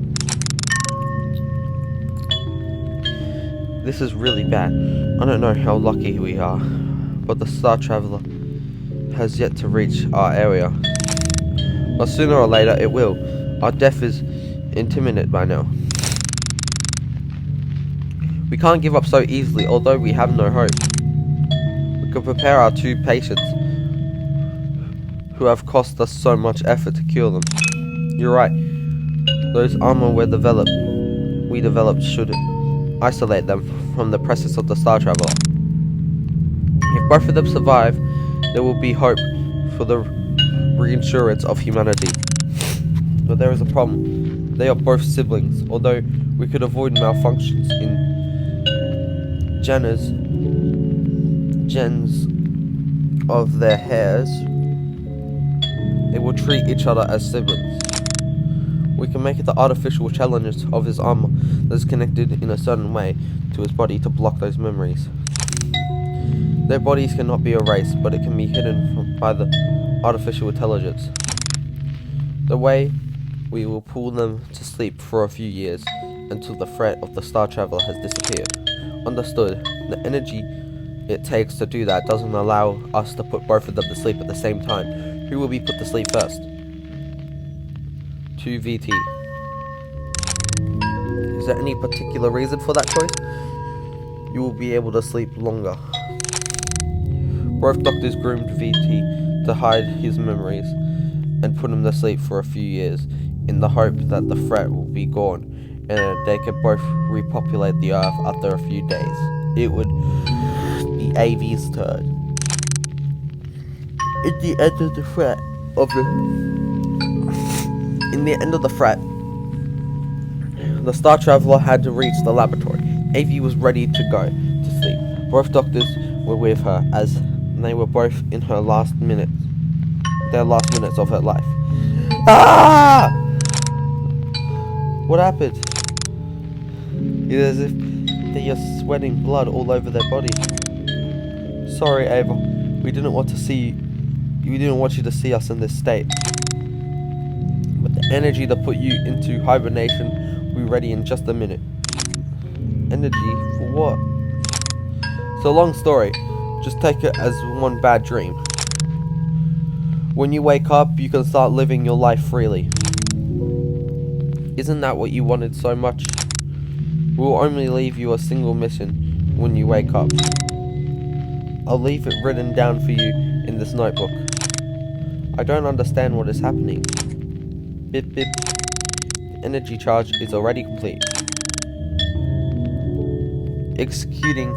This is really bad. I don't know how lucky we are, but the Star Traveler has yet to reach our area. But sooner or later it will. Our death is imminent by now. We can't give up so easily, although we have no hope. We can prepare our two patients, who have cost us so much effort to cure them. You're right. Those armor we developed should isolate them from the presence of the Star Traveler. If both of them survive, there will be hope for the reinsurance of humanity. But there is a problem. They are both siblings. Although we could avoid malfunctions in gens of their hairs, they will treat each other as siblings. We can make it the artificial challenges of his armor that is connected in a certain way to his body to block those memories. Their bodies cannot be erased, but it can be hidden by the artificial intelligence. The way we will pull them to sleep for a few years until the threat of the Star Traveler has disappeared. Understood. The energy it takes to do that doesn't allow us to put both of them to sleep at the same time. Who will be put to sleep first? 2VT. Is there any particular reason for that choice? You will be able to sleep longer. Both doctors groomed VT to hide his memories and put him to sleep for a few years in the hope that the threat will be gone and they could both repopulate the earth after a few days. It would be Avie's turn. In the end of the threat, the Star Traveler had to reach the laboratory. Avie was ready to go to sleep. Both doctors were with her as they were both in their last minutes of her life. Ah! What happened? It is as if they are sweating blood all over their body. Sorry, Ava. We didn't want you to see us in this state. But the energy that put you into hibernation will be ready in just a minute. Energy for What? It's a long story. Just take it as one bad dream. When you wake up, you can start living your life freely. Isn't that what you wanted so much? We'll only leave you a single mission when you wake up. I'll leave it written down for you in this notebook. I don't understand what is happening. Bip bip. Energy charge is already complete. Executing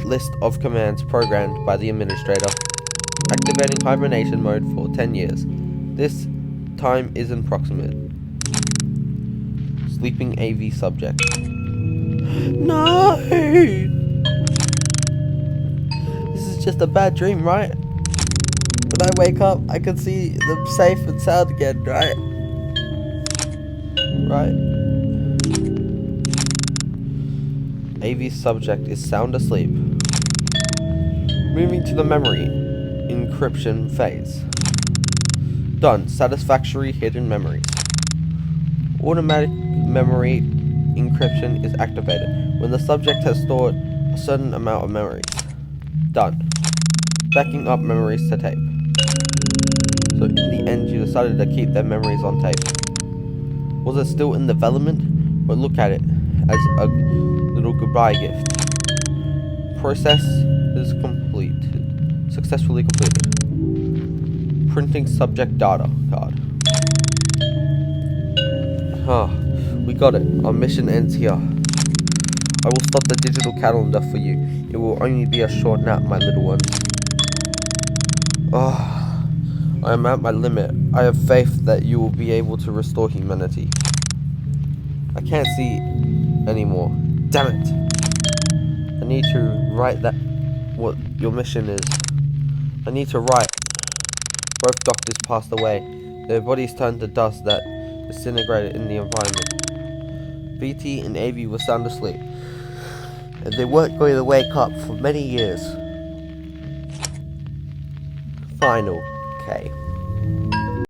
list of commands programmed by the administrator. Activating hibernation mode for 10 years. This time is approximate. Sleeping AV subject. No! This is just a bad dream, right? When I wake up, I can see them safe and sound again, right? Right. AV subject is sound asleep. Moving to the memory encryption phase. Done. Satisfactory hidden memories. Automatic memory encryption is activated when the subject has stored a certain amount of memories. Done. Backing up memories to tape. So in the end you decided to keep their memories on tape. Was it still in development? But look at it as a little goodbye gift. Process is completed. Successfully completed. Printing subject data card. We got it. Our mission ends here. I will stop the digital calendar for you. It will only be a short nap, my little ones. I am at my limit. I have faith that you will be able to restore humanity. I can't see anymore. Damn it! I need to write that what your mission is. I need to write. Both doctors passed away. Their bodies turned to dust that disintegrated in the environment. BT and AV were sound asleep, and they weren't going to wake up for many years. Final K.